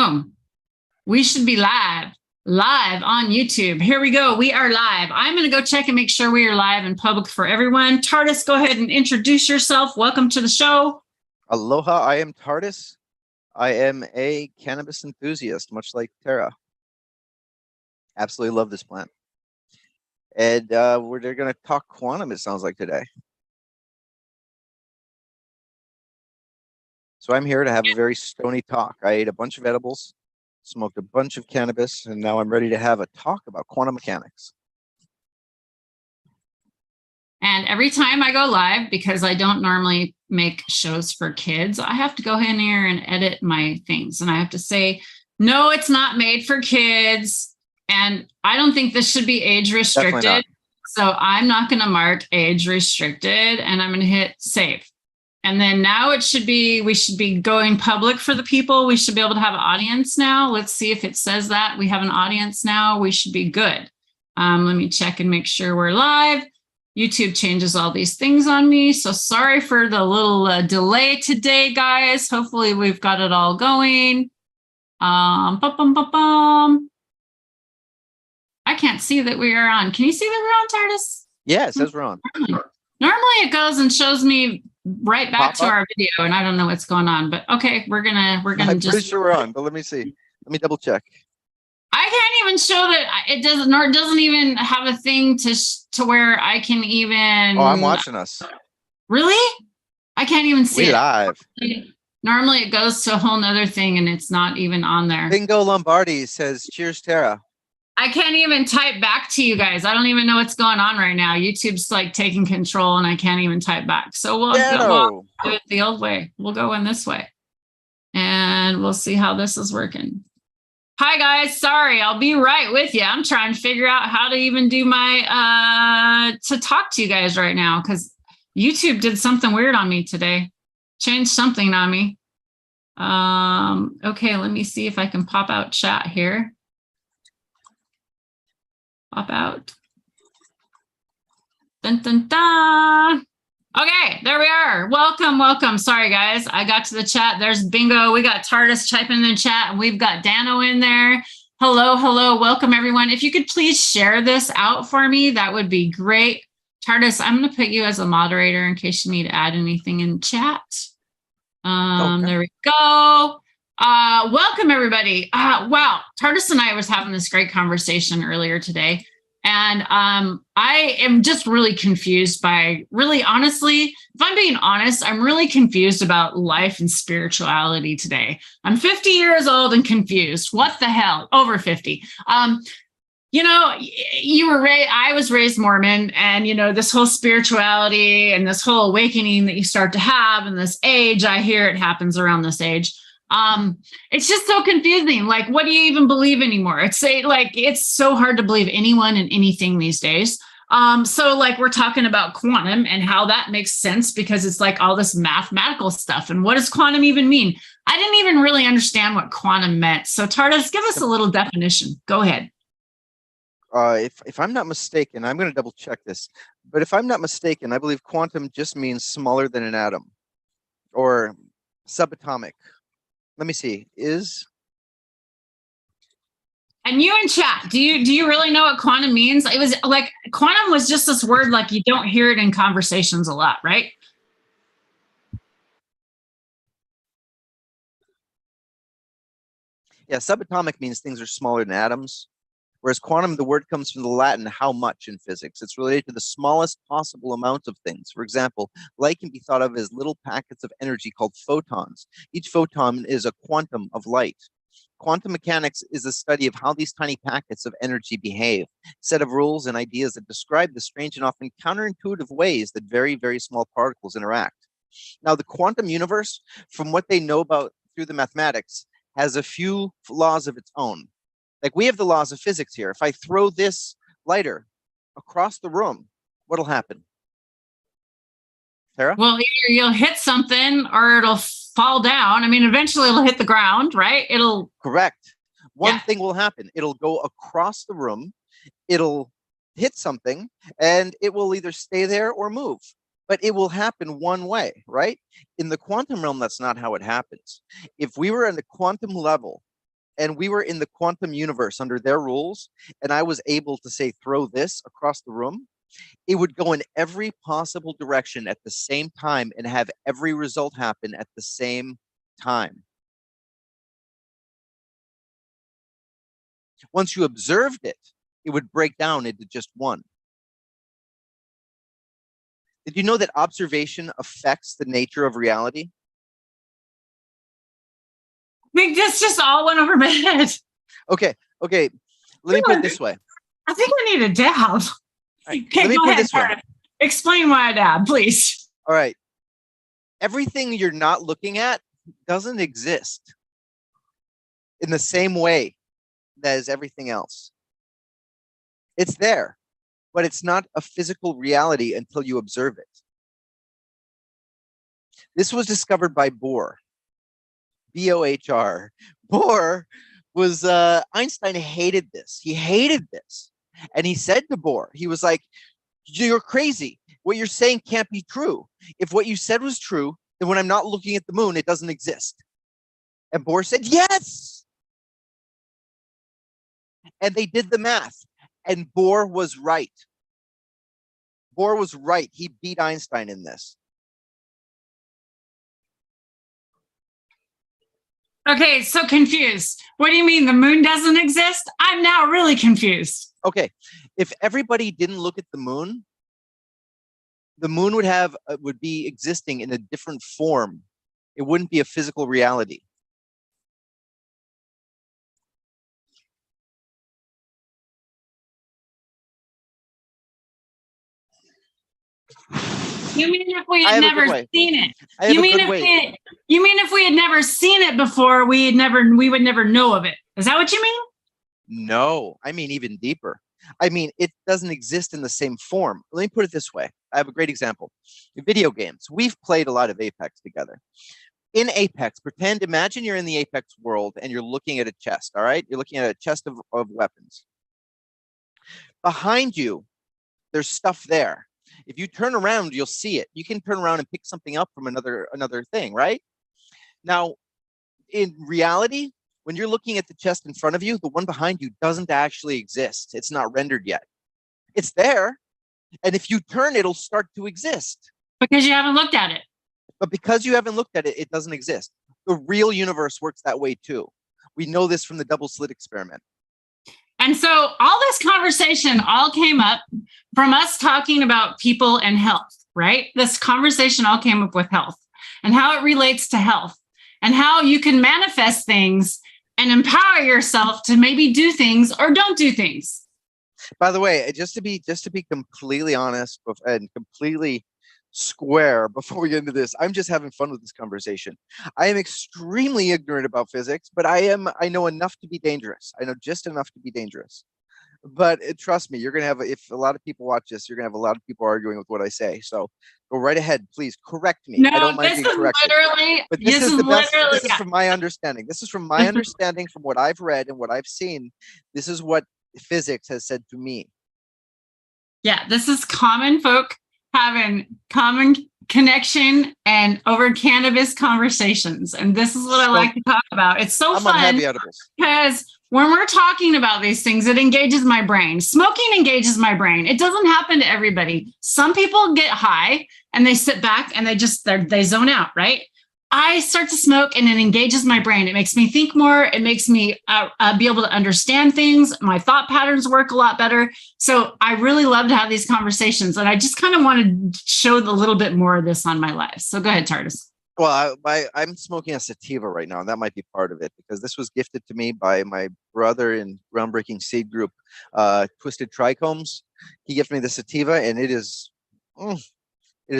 Boom. We should be live on YouTube. Here we go. We are live. I'm going to go check and make sure we are live in public for everyone. TARDIS, go ahead and introduce yourself. Welcome to the show. Aloha, I am TARDIS. I am a cannabis enthusiast, much like Tara. Absolutely love this plant. And we're going to talk quantum, it sounds like, today. So I'm here to have a very stony talk. I ate a bunch of edibles, smoked a bunch of cannabis, and now I'm ready to have a talk about quantum mechanics. And every time I go live, because I don't normally make shows for kids, I have to go in here and edit my things. And I have to say, no, it's not made for kids. And I don't think this should be age restricted. So I'm not going to mark age restricted, and I'm going to hit save. And then now we should be going public for the people. We should be able to have an audience now. Let's see if it says that we have an audience now. We should be good. Let me check and make sure we're live. YouTube changes all these things on me. So sorry for the little delay today, guys. Hopefully we've got it all going. I can't see that we are on. Can you see that we're on, TARDIS? Yeah, it says we're on. Normally it goes and shows me right back to our video, and I don't know what's going on, but okay, we're gonna I'm just. Pretty sure we're on, but let me see. Let me double check. I can't even show that it doesn't, nor it doesn't even have a thing to where I can even. Oh, I'm watching us. Really? I can't even see we it. Live. Normally it goes to a whole nother thing and it's not even on there. Bingo Lombardi says, cheers, Tara. I can't even type back to you guys. I don't even know what's going on right now. YouTube's like taking control and I can't even type back. So we'll do it the old way. We'll go in this way and we'll see how this is working. Hi guys, sorry, I'll be right with you. I'm trying to figure out how to even do my, to talk to you guys right now because YouTube did something weird on me today. Changed something on me. Okay, let me see if I can pop out chat here. Pop out. Dun, dun, dun. Okay, there we are. Welcome, welcome. Sorry, guys. I got to the chat. There's Bingo. We got TARDIS typing in the chat, and we've got Dano in there. Hello, hello. Welcome, everyone. If you could please share this out for me, that would be great. TARDIS, I'm going to put you as a moderator in case you need to add anything in chat. Okay. There we go. Welcome everybody. Wow, TARDIS and I was having this great conversation earlier today, and I am just really confused by, really honestly, if I'm being honest, I'm really confused about life and spirituality today. I'm 50 years old and confused. What the hell? Over 50. You know, I was raised Mormon, and, you know, this whole spirituality and this whole awakening that you start to have in this age, I hear it happens around this age. It's just so confusing. Like, what do you even believe anymore? It's so hard to believe anyone and anything these days. So like we're talking about quantum and how that makes sense because it's like all this mathematical stuff. And what does quantum even mean? I didn't even really understand what quantum meant. So TARDIS, give us a little definition. Go ahead. If I'm not mistaken, I'm going to double check this, but if I'm not mistaken, I believe quantum just means smaller than an atom or subatomic. Let me see. And you in chat, do you really know what quantum means? It was like quantum was just this word, like you don't hear it in conversations a lot, right? Yeah, subatomic means things are smaller than atoms, whereas quantum, the word comes from the Latin how much in physics. It's related to the smallest possible amount of things. For example, light can be thought of as little packets of energy called photons. Each photon is a quantum of light. Quantum mechanics is a study of how these tiny packets of energy behave, a set of rules and ideas that describe the strange and often counterintuitive ways that very, very small particles interact. Now, the quantum universe, from what they know about through the mathematics, has a few laws of its own. Like we have the laws of physics here. If I throw this lighter across the room, what'll happen? Tara? Well, either you'll hit something or it'll fall down. I mean, eventually it'll hit the ground, right? It'll. Correct. One thing will happen. It'll go across the room. It'll hit something and it will either stay there or move. But it will happen one way, right? In the quantum realm, that's not how it happens. If we were in the quantum level, and we were in the quantum universe under their rules, and I was able to say, throw this across the room, it would go in every possible direction at the same time and have every result happen at the same time. Once you observed it, it would break down into just one. Did you know that observation affects the nature of reality? I think this just all went over my head. Okay. Let me put it this way. I think I need a dab. Right, Okay, let me go put it ahead, this way. Explain why I dab, please. All right. Everything you're not looking at doesn't exist in the same way as everything else. It's there, but it's not a physical reality until you observe it. This was discovered by Bohr. Bohr. Bohr was, Einstein hated this. He hated this. And he said to Bohr, he was like, you're crazy. What you're saying can't be true. If what you said was true, then when I'm not looking at the moon, it doesn't exist. And Bohr said, yes. And they did the math. And Bohr was right. Bohr was right. He beat Einstein in this. Okay, so confused. What do you mean the moon doesn't exist? I'm now really confused. Okay, if everybody didn't look at the moon would be existing in a different form. It wouldn't be a physical reality. You mean if we had never seen it? You mean if we had never seen it before, we would never know of it? Is that what you mean? No, I mean even deeper. I mean, it doesn't exist in the same form. Let me put it this way. I have a great example. In video games, we've played a lot of Apex together. In Apex, imagine you're in the Apex world and you're looking at a chest, all right? You're looking at a chest of weapons. Behind you, there's stuff there. If you turn around, you'll see it. You can turn around and pick something up from another thing, right? Now, in reality, when you're looking at the chest in front of you, the one behind you doesn't actually exist. It's not rendered yet. It's there. And if you turn, it'll start to exist. Because you haven't looked at it. But because you haven't looked at it, it doesn't exist. The real universe works that way too. We know this from the double slit experiment. And so all this conversation all came up from us talking about people and health, right? This conversation all came up with health and how it relates to health and how you can manifest things and empower yourself to maybe do things or don't do things. By the way, just to be completely honest and completely square before we get into this, I'm just having fun with this conversation. I am extremely ignorant about physics, but I know enough to be dangerous. I know just enough to be dangerous. But trust me, you're going to have, if a lot of people watch this, you're going to have a lot of people arguing with what I say. So go right ahead, please correct me. No, I don't mind being corrected. But this is the best. This is from my understanding. This is from my understanding, from what I've read and what I've seen. This is what physics has said to me. Yeah, this is common folk having common connection and over cannabis conversations. And this is what I like to talk about. It's so fun on heavy edibles because when we're talking about these things, it engages my brain. Smoking engages my brain. It doesn't happen to everybody. Some people get high and they sit back and they zone out, right? I start to smoke and it engages my brain. It makes me think more. It makes me be able to understand things. My thought patterns work a lot better. So I really love to have these conversations. And I just kind of want to show a little bit more of this on my life. So go ahead, TARDIS. Well, I'm smoking a sativa right now, and that might be part of it because this was gifted to me by my brother in Groundbreaking Seed Group, Twisted Trichomes. He gifted me the sativa, and it is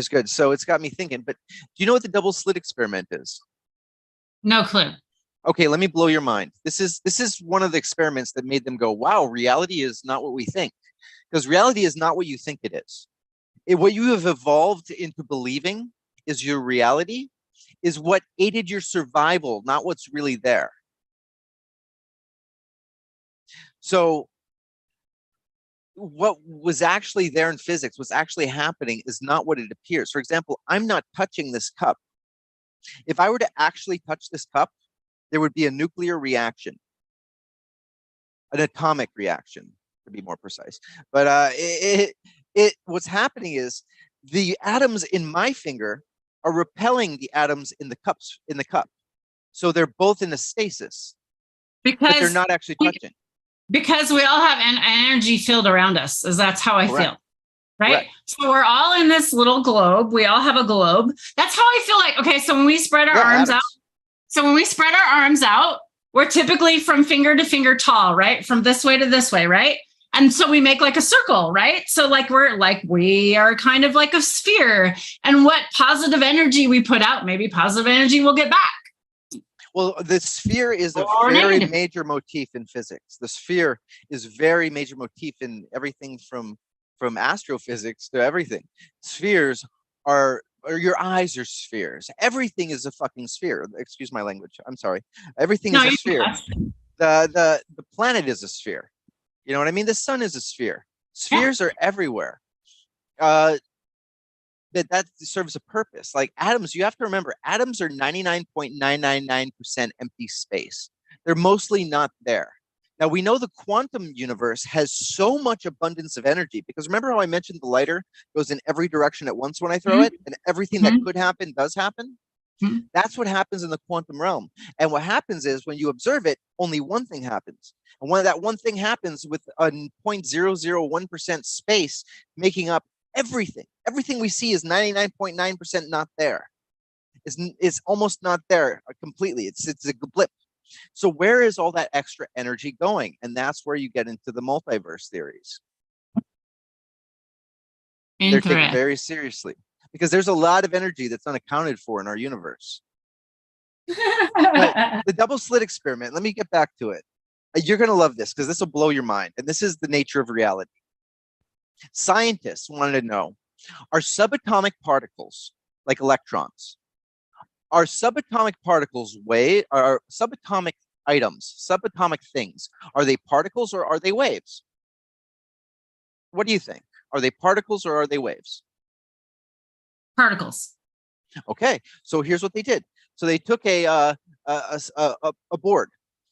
good. So it's got me thinking. But do you know what the double slit experiment is? No clue. Okay, let me blow your mind. This is one of the experiments that made them go, wow, reality is not what we think. Because reality is not what you think it is. What you have evolved into believing is your reality, is what aided your survival, not what's really there. So what was actually there in physics, what's actually happening is not what it appears. For example, I'm not touching this cup. If I were to actually touch this cup, there would be a nuclear reaction. an atomic reaction to be more precise. But what's happening is the atoms in my finger are repelling the atoms in the cup. So they're both in a stasis, but they're not actually touching. Because we all have an energy field around us, as that's how I feel. Right? Correct. So we're all in this little globe. We all have a globe. That's how I feel like, okay, so when we spread our arms out, we're typically from finger to finger tall, right? From this way to this way, right? And so we make like a circle, right? So like we are kind of like a sphere. And what positive energy we put out, maybe positive energy will get back. Well, the sphere is a very major motif in physics. The sphere is very major motif in everything from astrophysics to everything. Spheres are your eyes are spheres. Everything is a fucking sphere. Excuse my language. I'm sorry. Everything is a sphere. The planet is a sphere. You know what I mean? The sun is a sphere. Spheres are everywhere. That serves a purpose. Like atoms, you have to remember, atoms are 99.999% empty space. They're mostly not there. Now, we know the quantum universe has so much abundance of energy, because remember how I mentioned the lighter goes in every direction at once when I throw it, and everything that could happen does happen? That's what happens in the quantum realm. And what happens is when you observe it, only one thing happens. And when that one thing happens with a 0.001% space making up everything we see is 99.9% not there. It's almost not there completely. It's a blip. So where is all that extra energy going? And that's where you get into the multiverse theories. They're taken very seriously because there's a lot of energy that's unaccounted for in our universe. But the double slit experiment, let me get back to it. You're going to love this because this will blow your mind. And this is the nature of reality. Scientists wanted to know, are subatomic particles, like electrons, are subatomic particles are subatomic items, subatomic things, are they particles or are they waves? What do you think? Are they particles or are they waves? Particles. Okay, so here's what they did. So they took a board,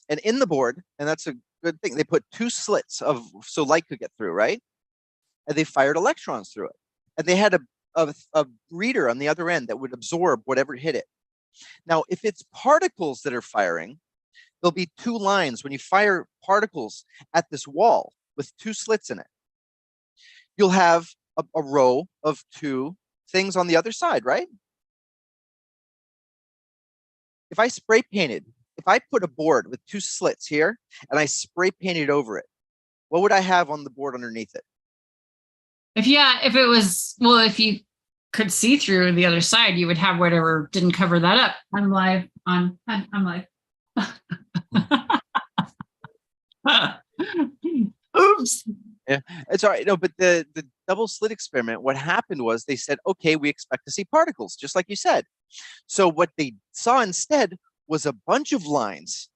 and in the board, and that's a good thing, they put two slits so light could get through, right? And they fired electrons through it. And they had a reader on the other end that would absorb whatever hit it. Now, if it's particles that are firing, there'll be two lines. When you fire particles at this wall with two slits in it, you'll have a row of two things on the other side, right? If I put a board with two slits here and I spray painted over it, what would I have on the board underneath it? If you could see through the other side, you would have whatever didn't cover that up. I'm live. Oops. Yeah, it's all right. No, but the double slit experiment, what happened was they said, okay, we expect to see particles, just like you said. So what they saw instead was a bunch of lines,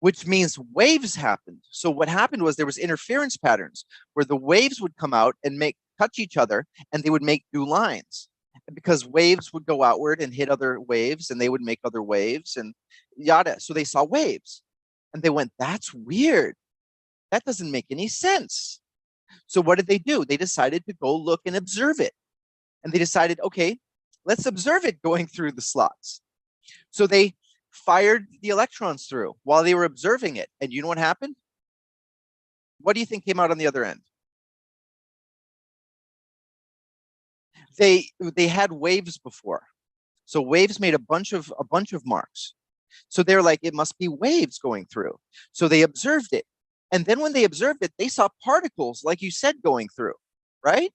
which means waves happened. So what happened was there was interference patterns where the waves would come out and touch each other, and they would make new lines. Because waves would go outward and hit other waves, and they would make other waves and yada. So they saw waves, and they went, that's weird. That doesn't make any sense. So what did they do? They decided to go look and observe it. And they decided, okay, let's observe it going through the slots. So they fired the electrons through while they were observing it. And you know what happened? What do you think came out on the other end? They had waves before. So waves made a bunch of marks. So they're like, it must be waves going through. So they observed it. And then when they observed it, they saw particles, like you said, going through, right?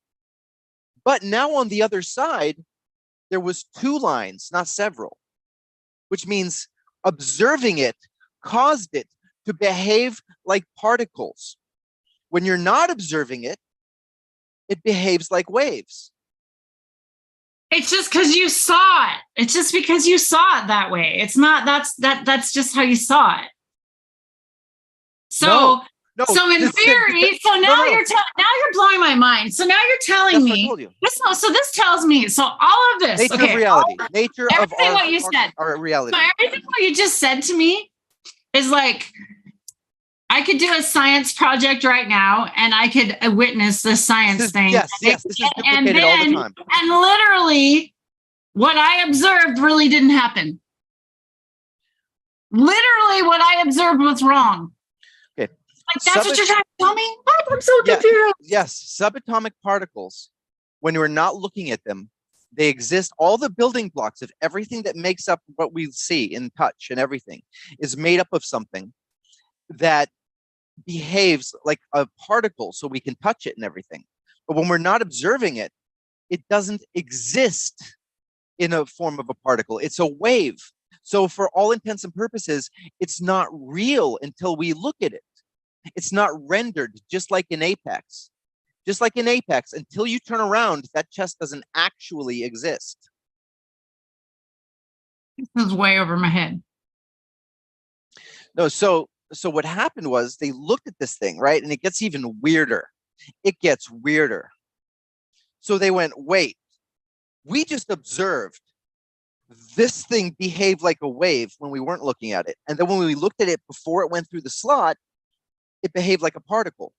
But now on the other side, there was two lines, not several, which means observing it caused it to behave like particles. When you're not observing it, it behaves like waves. It's just because you saw it. It's just because you saw it that way. It's not, that's just how you saw it. So, so in theory, so now you're blowing my mind. So now you're telling me this. So this tells me. So all of this, nature of reality, nature of what you said, our reality. So everything what you just said to me is like I could do a science project right now and I could witness this science thing. Yes, this is duplicated all the time. And literally, what I observed really didn't happen. Literally, what I observed was wrong. Okay. Like, that's what you're trying to tell me? What? I'm so confused. Yes, subatomic particles, when we're not looking at them, they exist. All the building blocks of everything that makes up what we see and touch and everything is made up of something that behaves like a particle, so we can touch it and everything. But when we're not observing it, it doesn't exist in a form of a particle. It's a wave. So for all intents and purposes, it's not real until we look at it. It's not rendered, just like in Apex. Just like in Apex, until you turn around, that chest doesn't actually exist. This is way over my head. No, so what happened was they looked at this thing, right? And it gets even weirder. It gets weirder. So they went, wait, we just observed this thing behave like a wave when we weren't looking at it. And then when we looked at it before it went through the slot, it behaved like a particle.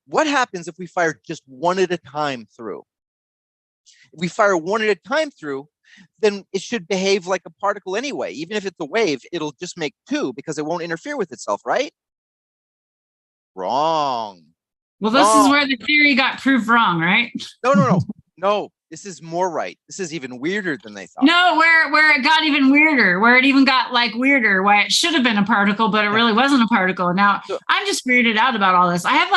What happens if we fire just one at a time through? If we fire one at a time through, then it should behave like a particle anyway. Even if it's a wave, it'll just make two because it won't interfere with itself, right? Wrong. Well, this is where the theory got proved wrong, right? No. This is more right. This is even weirder than they thought. No, where it got even weirder, where it even got like weirder, why it should have been a particle, but it really wasn't a particle. Now I'm just weirded out about all this. I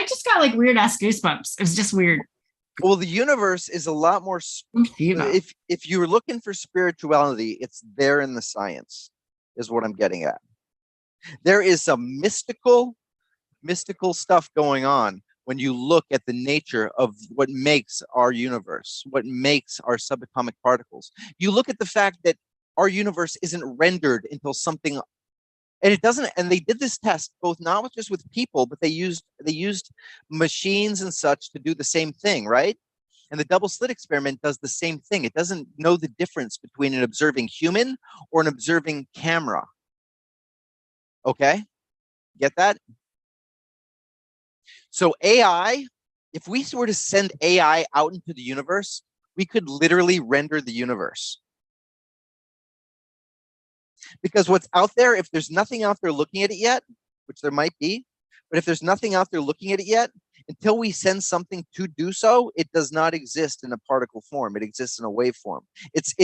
just got like weird ass goosebumps. It's just weird. Well, the universe is a lot more. If you're looking for spirituality, it's there in the science, is what I'm getting at. There is some mystical stuff going on when you look at the nature of what makes our universe, what makes our subatomic particles. You look at the fact that our universe isn't rendered until something, and it doesn't. And they did this test both not just with people, but they used machines and such to do the same thing, right? And the double slit experiment does the same thing. It doesn't know the difference between an observing human or an observing camera. Okay, get that? So AI, if we were to send AI out into the universe, we could literally render the universe. Because what's out there, if there's nothing out there looking at it yet, which there might be, but if there's nothing out there looking at it yet, until we send something to do so, it does not exist in a particle form. It exists in a wave form. It's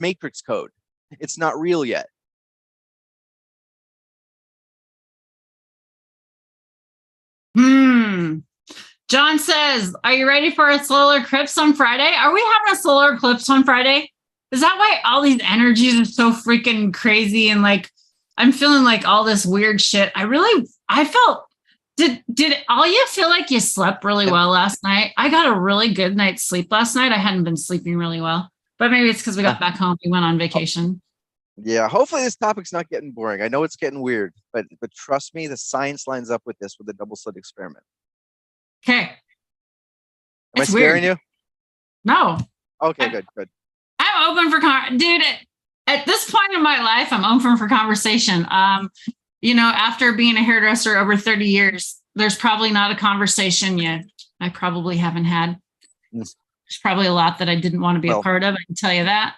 matrix code. It's not real yet. John says, are you ready for a solar eclipse on Friday? Are we having a solar eclipse on Friday? Is that why all these energies are so freaking crazy? And like, I'm feeling like all this weird shit. I felt, did all you feel like you slept really well last night? I got a really good night's sleep last night. I hadn't been sleeping really well, but maybe it's because we got back home. We went on vacation. Yeah, hopefully this topic's not getting boring. I know it's getting weird, but trust me, the science lines up with this, with the double slit experiment. Okay. Am I scaring you? No. Okay, good. I'm open for dude. At this point in my life, I'm open for conversation. After being a hairdresser over 30 years, there's probably not a conversation yet I probably haven't had. There's probably a lot that I didn't want to be a part of. I can tell you that.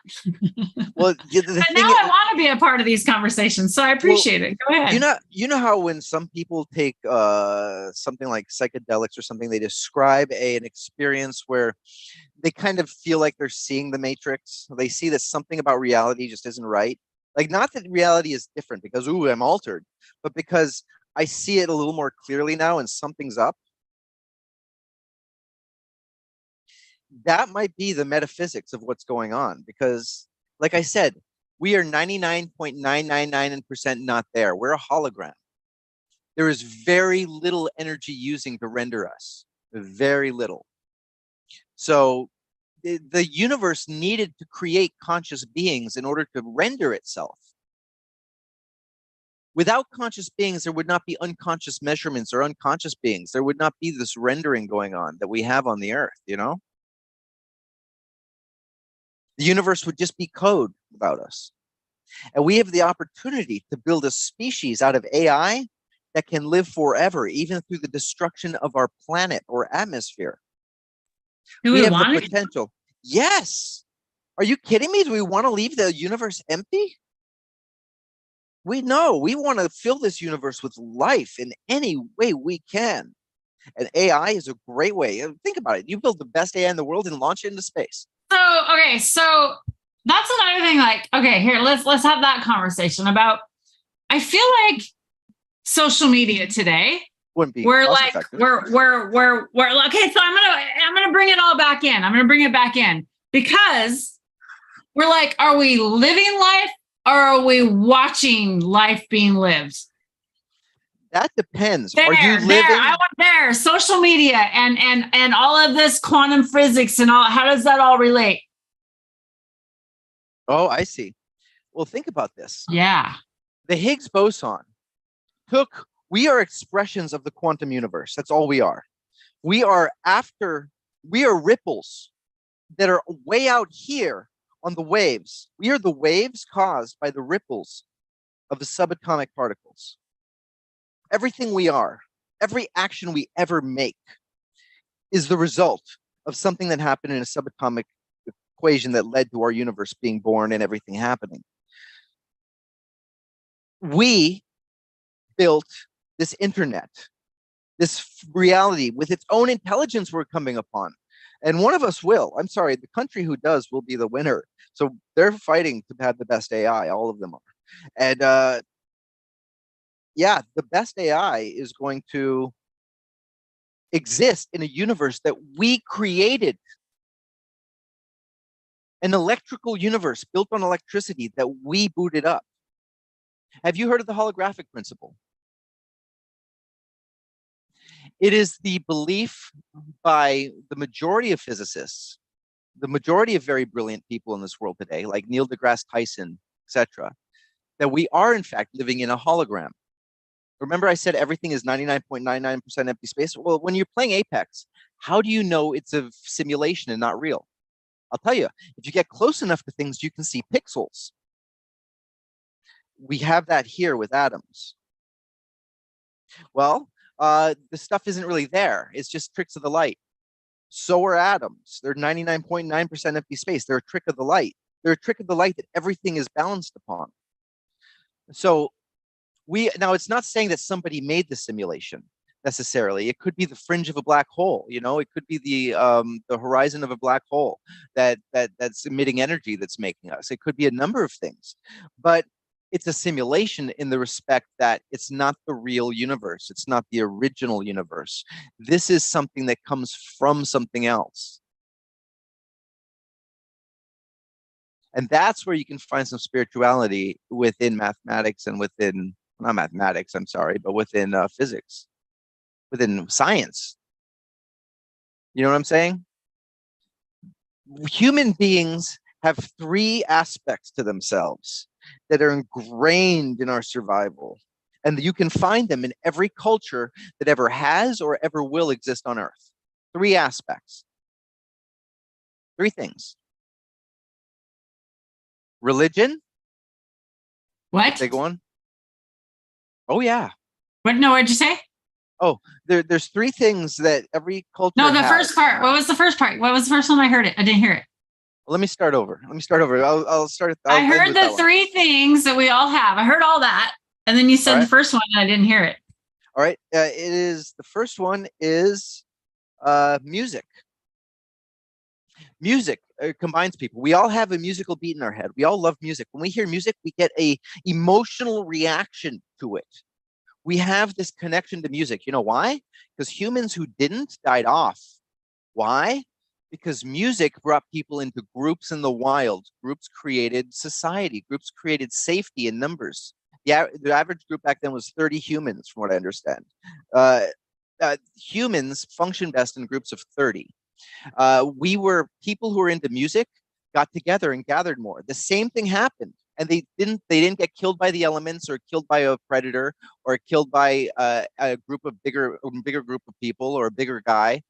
But now I want to be a part of these conversations, so I appreciate it. Go ahead. You know how when some people take something like psychedelics or something, they describe an experience where they kind of feel like they're seeing the Matrix. They see that something about reality just isn't right. Like, not that reality is different because, ooh, I'm altered, but because I see it a little more clearly now and something's up. That might be the metaphysics of what's going on, because like I said, we are 99.999% not there. We're a hologram. There is very little energy using to render us, very little. So the universe needed to create conscious beings in order to render itself. Without conscious beings, there would not be unconscious measurements or unconscious beings. There would not be this rendering going on that we have on the earth, you know? The universe would just be code without us. And we have the opportunity to build a species out of AI that can live forever, even through the destruction of our planet or atmosphere. Do We we have the want it? potential. Yes. Are you kidding me? Do we want to leave the universe empty? We know we want to fill this universe with life in any way we can. And AI is a great way. Think about it. You build the best AI in the world and launch it into space. So, okay, so that's another thing. Like, okay, here, let's have that conversation about. I feel like social media today, Wouldn't be we're cost like, effective. we're okay. So I'm gonna bring it all back in. I'm gonna bring it back in because we're like, are we living life or are we watching life being lived? That depends. There, Are you living? I went there. Social media and all of this quantum physics and all. How does that all relate? Oh, I see. Well, think about this. Yeah. The Higgs boson we are expressions of the quantum universe. That's all we are. We are ripples that are way out here on the waves. We are the waves caused by the ripples of the subatomic particles. Everything we are, every action we ever make is the result of something that happened in a subatomic equation that led to our universe being born and everything happening. We built this internet, this reality with its own intelligence we're coming upon. And one of us will. I'm sorry, the country who does will be the winner. So they're fighting to have the best AI. All of them are. And yeah, the best AI is going to exist in a universe that we created. An electrical universe built on electricity that we booted up. Have you heard of the holographic principle? It is the belief by the majority of physicists, the majority of very brilliant people in this world today, like Neil deGrasse Tyson, etc., that we are in fact living in a hologram. Remember I said everything is 99.99% empty space? Well, when you're playing Apex, how do you know it's a simulation and not real? I'll tell you, if you get close enough to things, you can see pixels. We have that here with atoms. Well, the stuff isn't really there. It's just tricks of the light. So are atoms. They're 99.9% empty space. They're a trick of the light. They're a trick of the light that everything is balanced upon. So now it's not saying that somebody made the simulation necessarily. It could be the fringe of a black hole. It could be the horizon of a black hole that's emitting energy that's making us. It could be a number of things, but it's a simulation in the respect that it's not the real universe. It's not the original universe. This is something that comes from something else. And that's where you can find some spirituality within mathematics and within, not mathematics, I'm sorry, but within physics, within science. You know what I'm saying? Human beings have three aspects to themselves that are ingrained in our survival. And you can find them in every culture that ever has or ever will exist on Earth. Three aspects. Three things. Religion. What? Big one. Oh, yeah. What? No, what'd you say? Oh, there's three things that every culture No, the has. first part. What was the first part? What was the first one? I heard it. I didn't hear it. Let me start over. I'll start. I heard the three things that we all have. I heard all that. And then you said the first one and I didn't hear it. All right. The first one is music. Music combines people. We all have a musical beat in our head. We all love music. When we hear music, we get a emotional reaction to it. We have this connection to music. You know why? Because humans who didn't died off. Why? Because music brought people into groups in the wild. Groups created society. Groups created safety in numbers. The average group back then was 30 humans, from what I understand. Humans function best in groups of 30. People who were into music got together and gathered more. The same thing happened. And they didn't get killed by the elements or killed by a predator or killed by a bigger group of people or a bigger guy.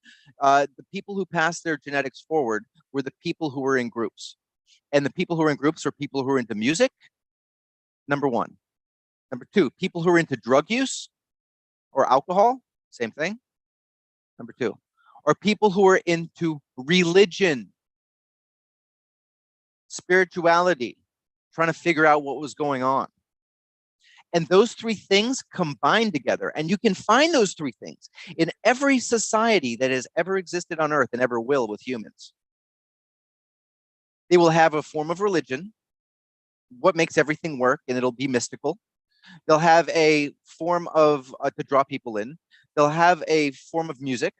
The people who passed their genetics forward were the people who were in groups. And the people who were in groups were people who were into music Number one. Number two, people who are into drug use or alcohol, same thing. Number two, or people who are into religion, spirituality, trying to figure out what was going on. And those three things combine together. And you can find those three things in every society that has ever existed on Earth and ever will with humans. They will have a form of religion, what makes everything work, and it'll be mystical. They'll have a form of, to draw people in. They'll have a form of music,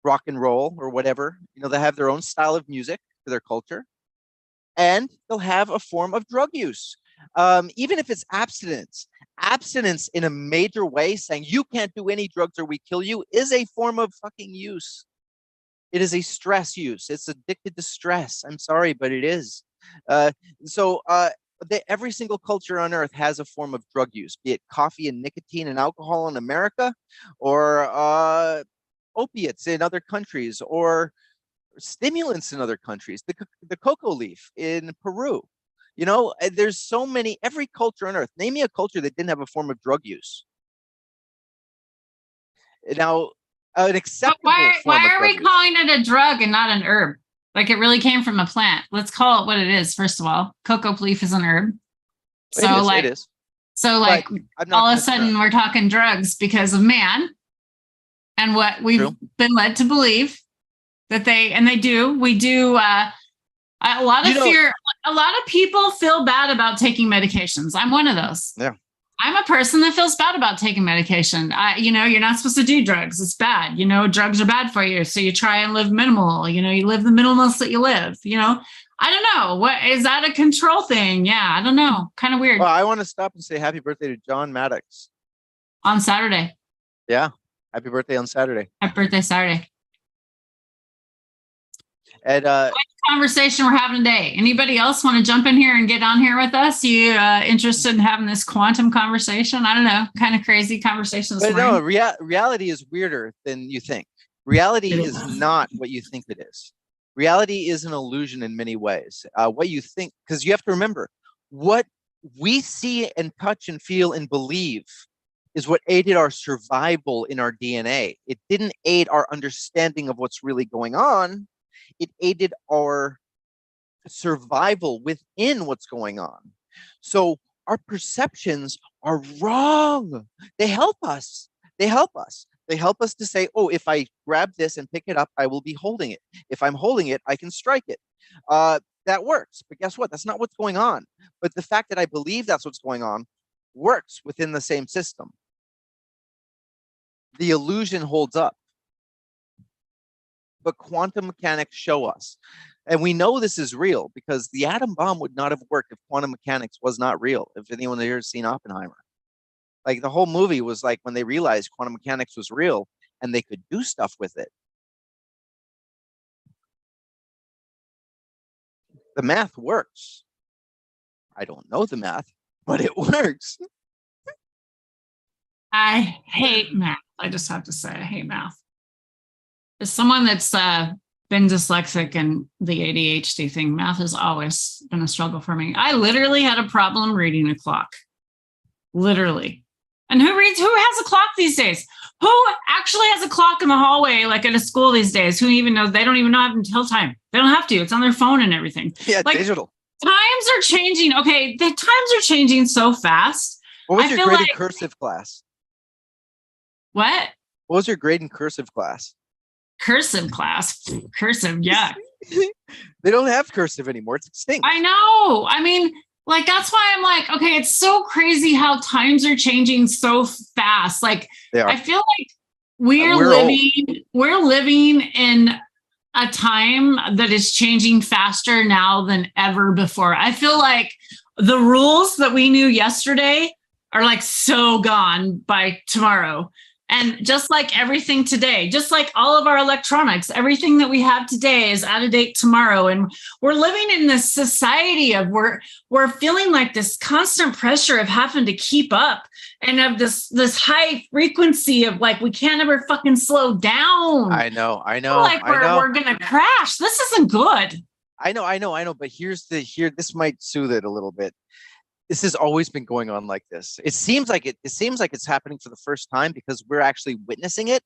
rock and roll or whatever. They have their own style of music for their culture. And they'll have a form of drug use. Even if it's abstinence in a major way, saying you can't do any drugs or we kill you, is a form of fucking use. It is a stress use. It's addicted to stress. I'm sorry, but it is. Every single culture on Earth has a form of drug use, be it coffee and nicotine and alcohol in America, or opiates in other countries, or stimulants in other countries, the cocoa leaf in Peru. There's so many, every culture on Earth. Name me a culture that didn't have a form of drug use. Now, an acceptable why are we calling it a drug and not an herb? Like, it really came from a plant. Let's call it what it is. First of all, cocoa leaf is an herb. It is. So all of a sudden we're talking drugs because of man and what we've been led to believe that we do. A lot of people feel bad about taking medications. I'm one of those. Yeah. I'm a person that feels bad about taking medication. You're not supposed to do drugs. It's bad. Drugs are bad for you. So you try and live minimal. You live the minimalist that you live. I don't know. What is that, a control thing? Yeah, I don't know. Kind of weird. Well, I want to stop and say happy birthday to John Maddox. On Saturday. Yeah. Happy birthday on Saturday. Happy birthday Saturday. And what conversation we're having today? Anybody else want to jump in here and get on here with us? You interested in having this quantum conversation? I don't know, kind of crazy conversations. But no, reality is weirder than you think. Reality is not what you think it is. Reality is an illusion in many ways. What you think, because you have to remember, what we see and touch and feel and believe is what aided our survival in our DNA. It didn't aid our understanding of what's really going on. It aided our survival within what's going on. So our perceptions are wrong. They help us. They help us to say, oh, if I grab this and pick it up, I will be holding it. If I'm holding it, I can strike it. That works. But guess what? That's not what's going on. But the fact that I believe that's what's going on works within the same system. The illusion holds up. But quantum mechanics show us. And we know this is real because the atom bomb would not have worked if quantum mechanics was not real. If anyone here has seen Oppenheimer. Like, the whole movie was like when they realized quantum mechanics was real and they could do stuff with it. The math works. I don't know the math, but it works. I hate math. I just have to say, I hate math. As someone that's been dyslexic and the ADHD thing, math has always been a struggle for me. I literally had a problem reading a clock. Literally. And who has a clock these days? Who actually has a clock in the hallway, like at a school these days? Who even knows? They don't even know how to tell time. They don't have to. It's on their phone and everything. Yeah, like, digital. Times are changing. Okay, the times are changing so fast. What was your grade in cursive class? What? What was your grade in cursive class? Cursive class. Cursive, yeah. They don't have cursive anymore. It's extinct. I know. I mean, like, that's why I'm like, okay, it's so crazy how times are changing so fast. Like, I feel like we're living in a time that is changing faster now than ever before. I feel like the rules that we knew yesterday are like so gone by tomorrow. And just like everything today, just like all of our electronics, everything that we have today is out of date tomorrow. And we're living in this society of we're feeling like this constant pressure of having to keep up and of this high frequency of like, we can't ever fucking slow down. I know. Like we're going to crash. This isn't good. I know. But this might soothe it a little bit. This has always been going on like this. It seems like it's happening for the first time because we're actually witnessing it.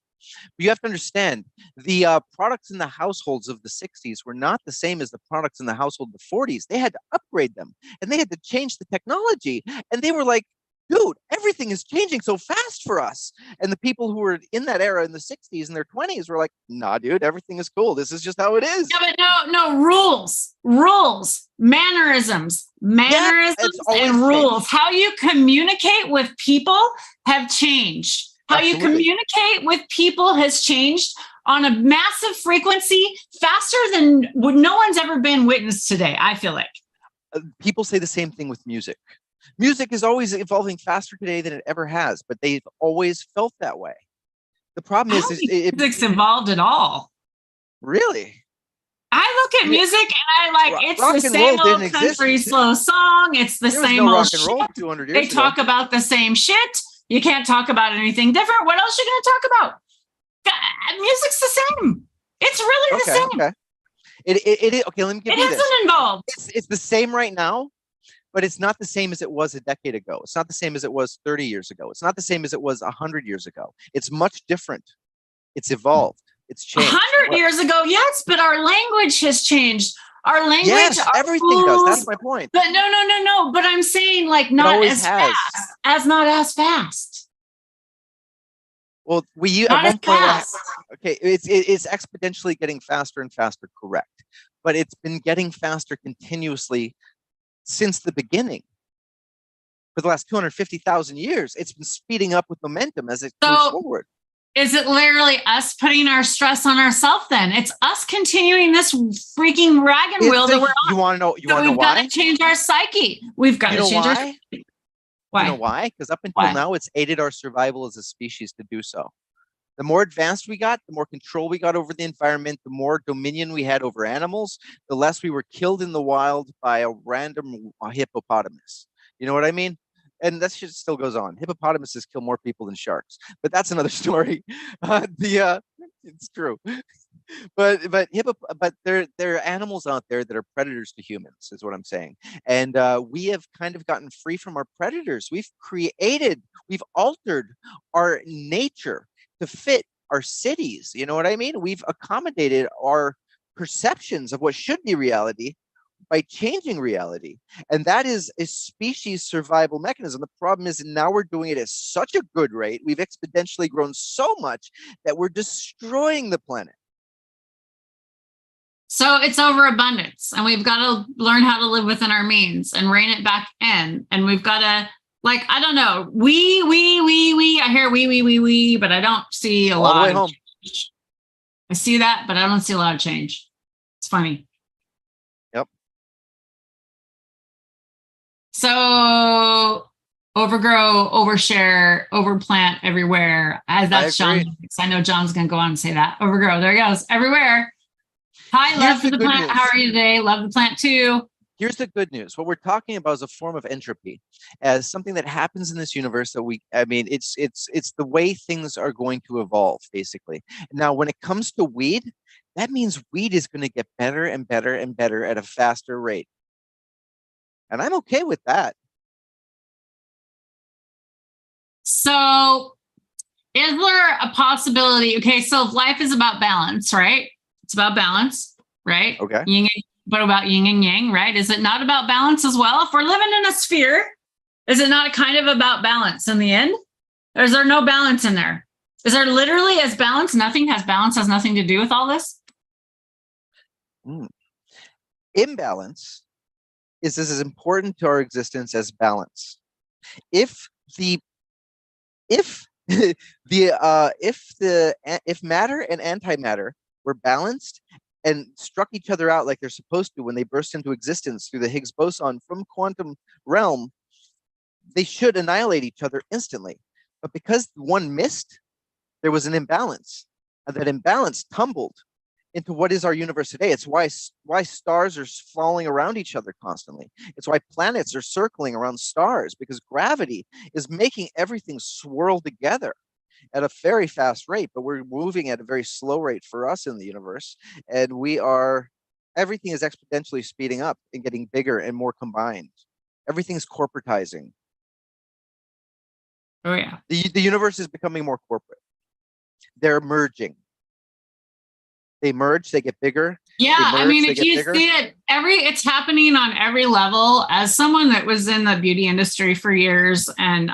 But you have to understand the products in the households of the 60s were not the same as the products in the household of the 40s. They had to upgrade them and they had to change the technology. And they were like, dude, everything is changing so fast for us. And the people who were in that era in the 60s and their 20s were like, nah, dude, everything is cool. This is just how it is. Yeah, but no rules, mannerisms, and rules. How you communicate with people have changed. How Absolutely. You communicate with people has changed on a massive frequency, faster than no one's ever been witnessed today, I feel like. People say the same thing with music. Music is always evolving faster today than it ever has, but they've always felt that way. The problem is music's evolved at all. Really? I look at music and I like, it's the same old country slow song. It's the same old shit. They talk about the same shit. You can't talk about anything different. What else are you going to talk about? Music's the same. It's really the same. Okay. It okay. Let me give you this. It hasn't evolved. It's the same right now, but it's not the same as it was a decade ago. It's not the same as it was 30 years ago. It's not the same as it was 100 years ago. It's much different. It's evolved. It's changed. 100 years ago, yes, but our language has changed. Our language, yes, everything does. That's my point. But no. But I'm saying like not as fast, not as fast. Well, at one point, okay, it's exponentially getting faster and faster, correct? But it's been getting faster continuously since the beginning. For the last 250,000 years, it's been speeding up with momentum as it moves forward. Is it literally us putting our stress on ourselves then? It's us continuing this freaking wagon wheel that we're on. You want to know why? We've got to change our psyche. We've got to change our psyche. Why? You know why? Because up until now, it's aided our survival as a species to do so. The more advanced we got, the more control we got over the environment, the more dominion we had over animals, the less we were killed in the wild by a random hippopotamus. You know what I mean? And that shit still goes on. Hippopotamuses kill more people than sharks, but that's another story. It's true, but there are animals out there that are predators to humans, is what I'm saying. And we have kind of gotten free from our predators. We've altered our nature to fit our cities. You know what I mean? We've accommodated our perceptions of what should be reality by changing reality. And that is a species survival mechanism. The problem is now we're doing it at such a good rate. We've exponentially grown so much that we're destroying the planet. So it's overabundance, and we've got to learn how to live within our means and rein it back in. And we've got to, like, I don't know, we, I hear we, but I don't see a lot of change. I see that, but I don't see a lot of change. It's funny. So overgrow, overshare, overplant everywhere. As that's John. I know John's going to go on and say that. Overgrow. There he goes. Everywhere. Hi, love for the plant. How are you today? Love the plant too. Here's the good news. What we're talking about is a form of entropy, as something that happens in this universe that it's the way things are going to evolve, basically. Now, when it comes to weed, that means weed is going to get better and better and better at a faster rate. And I'm okay with that. So is there a possibility? Okay, so life is about balance, right? It's about balance, right? Okay. What about yin and yang, right? Is it not about balance as well? If we're living in a sphere, is it not kind of about balance in the end? Or is there no balance in there? Is there literally as balance? Balance has nothing to do with all this? Imbalance is as important to our existence as balance. If matter and antimatter were balanced and struck each other out like they're supposed to when they burst into existence through the Higgs boson from quantum realm, they should annihilate each other instantly. But because one missed, there was an imbalance, and that imbalance tumbled into what is our universe today. It's why stars are falling around each other constantly. It's why planets are circling around stars, because gravity is making everything swirl together at a very fast rate, but we're moving at a very slow rate for us in the universe. And everything is exponentially speeding up and getting bigger and more combined. Everything's corporatizing. Oh yeah. The universe is becoming more corporate. They're merging. They merge, they get bigger. Yeah, They merge, I mean, they if get you bigger. see it, it's happening on every level. As someone that was in the beauty industry for years, and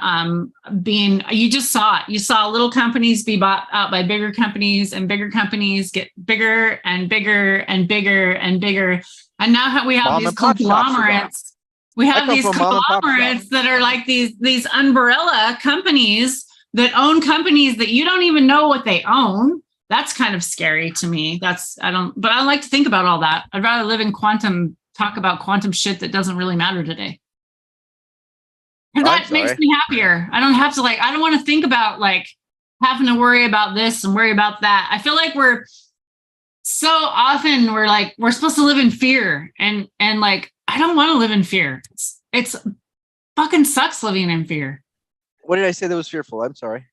you just saw it. You saw little companies be bought out by bigger companies, and bigger companies get bigger and bigger and bigger and bigger. And now we have these conglomerates. We have these conglomerates that are like these umbrella companies that own companies that you don't even know what they own. That's kind of scary to me. But I don't like to think about all that. I'd rather live in talk about quantum shit that doesn't really matter today. And that makes me happier. I don't have to I don't want to think about having to worry about this and worry about that. I feel like we're supposed to live in fear, and I don't want to live in fear. It's fucking sucks living in fear. What did I say that was fearful? I'm sorry.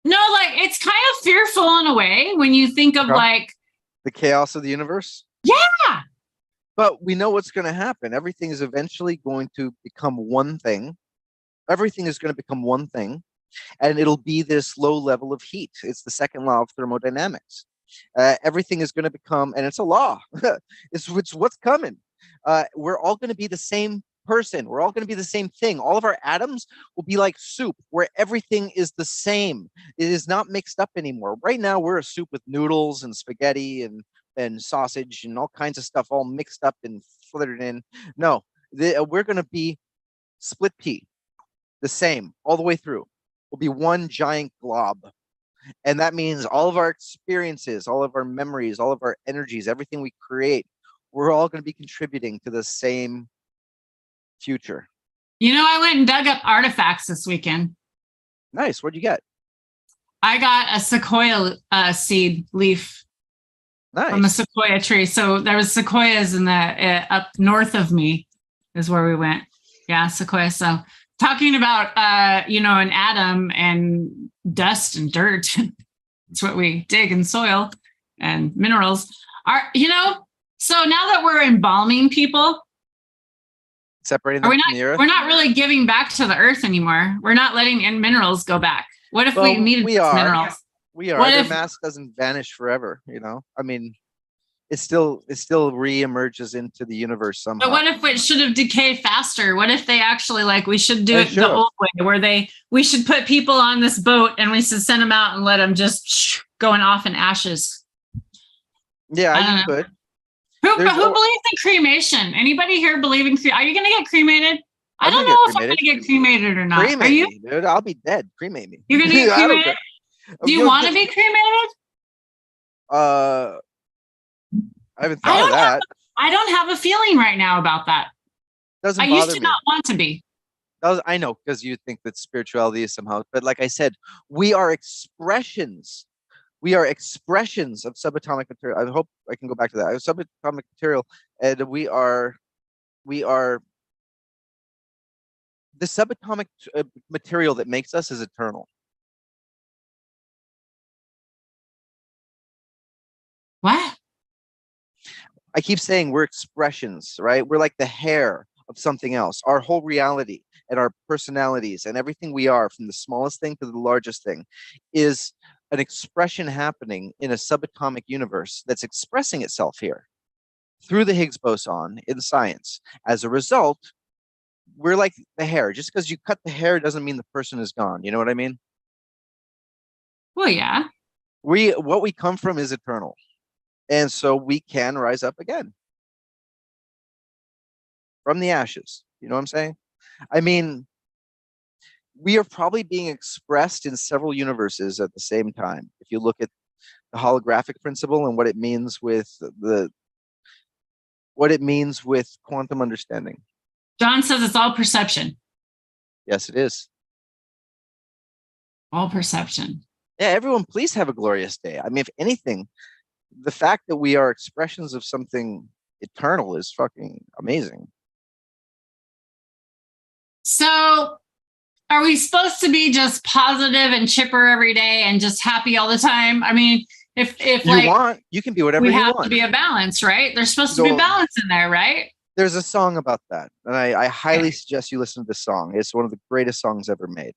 No, it's kind of fearful in a way when you think of the chaos of the universe. Yeah. But we know what's going to happen. Everything is eventually going to become one thing. Everything is going to become one thing, and it'll be this low level of heat. It's the second law of thermodynamics. Everything is going to become, and it's a law. it's what's coming. We're all going to be the same person. We're all going to be the same thing. All of our atoms will be like soup, where everything is the same. It is not mixed up anymore. Right now, we're a soup with noodles and spaghetti and sausage and all kinds of stuff all mixed up and flittered in. No, we're going to be split pea, the same all the way through. We'll be one giant glob. And that means all of our experiences, all of our memories, all of our energies, everything we create, we're all going to be contributing to the same future. I went and dug up artifacts this weekend. Nice. What'd you get? I got a sequoia seed leaf. Nice. From a sequoia tree. So there was sequoias in the up north of me is where we went. Yeah, sequoia. So talking about an atom and dust and dirt. It's what we dig in soil and minerals. So now that we're embalming people, separating them from the earth, we're not really giving back to the earth anymore. We're not letting minerals go back. What if we needed minerals? We are. Their mass doesn't vanish forever. I mean, it still re-emerges into the universe somehow. But what if it should have decayed faster? What if they actually we should do it the old way, where we should put people on this boat and we should send them out and let them just going off in ashes? Yeah, you could. Who believes in cremation? Anybody here believe in cremation? Are you going to get cremated? I don't know if I'm going to get cremated or not. Are you? Me, dude. I'll be dead. Cremate me. You're going to get cremated? Do you want to be cremated? I haven't thought of that. I don't have a feeling right now about that. Doesn't bother me. I used to not want to be. I know, because you think that spirituality is somehow, but like I said, we are expressions. We are expressions of subatomic material. I hope I can go back to that. Subatomic material, and we are the subatomic material that makes us is eternal. What? I keep saying we're expressions, right? We're like the hair of something else. Our whole reality and our personalities and everything we are, from the smallest thing to the largest thing, is an expression happening in a subatomic universe that's expressing itself here through the Higgs boson in science. As a result, we're like the hair. Just because you cut the hair doesn't mean the person is gone. You know what I mean? Well, yeah. What we come from is eternal. And so we can rise up again from the ashes. You know what I'm saying? I mean, we are probably being expressed in several universes at the same time. If you look at the holographic principle and what it means with quantum understanding. John says it's all perception. Yes, it is. All perception. Yeah, everyone, please have a glorious day. I mean, if anything, the fact that we are expressions of something eternal is fucking amazing. So, are we supposed to be just positive and chipper every day and just happy all the time? I mean, if you want, you can be whatever you want. We have to be a balance, right? There's supposed to be balance in there, right? There's a song about that, and I highly suggest you listen to this song. It's one of the greatest songs ever made.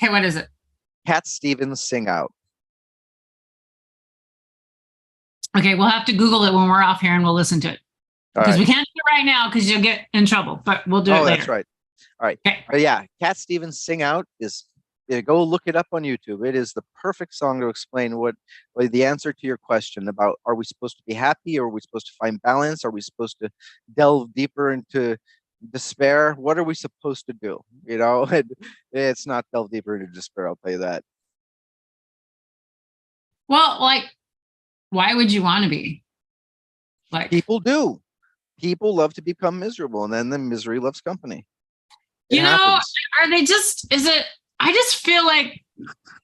Okay, what is it? Cat Stevens, Sing Out. Okay, we'll have to Google it when we're off here and we'll listen to it. Because we can't do it right now because you'll get in trouble, but we'll do it later. That's right. All right. Okay. But yeah, Cat Stevens Sing Out is go look it up on YouTube. It is the perfect song to explain what the answer to your question about are we supposed to be happy, or are we supposed to find balance? Are we supposed to delve deeper into despair? What are we supposed to do? You know, it's not delve deeper into despair, I'll tell you that. Well, like, why would you want to be? Like, people do. People love to become miserable, and then the misery loves company. It happens. Are they just, I just feel like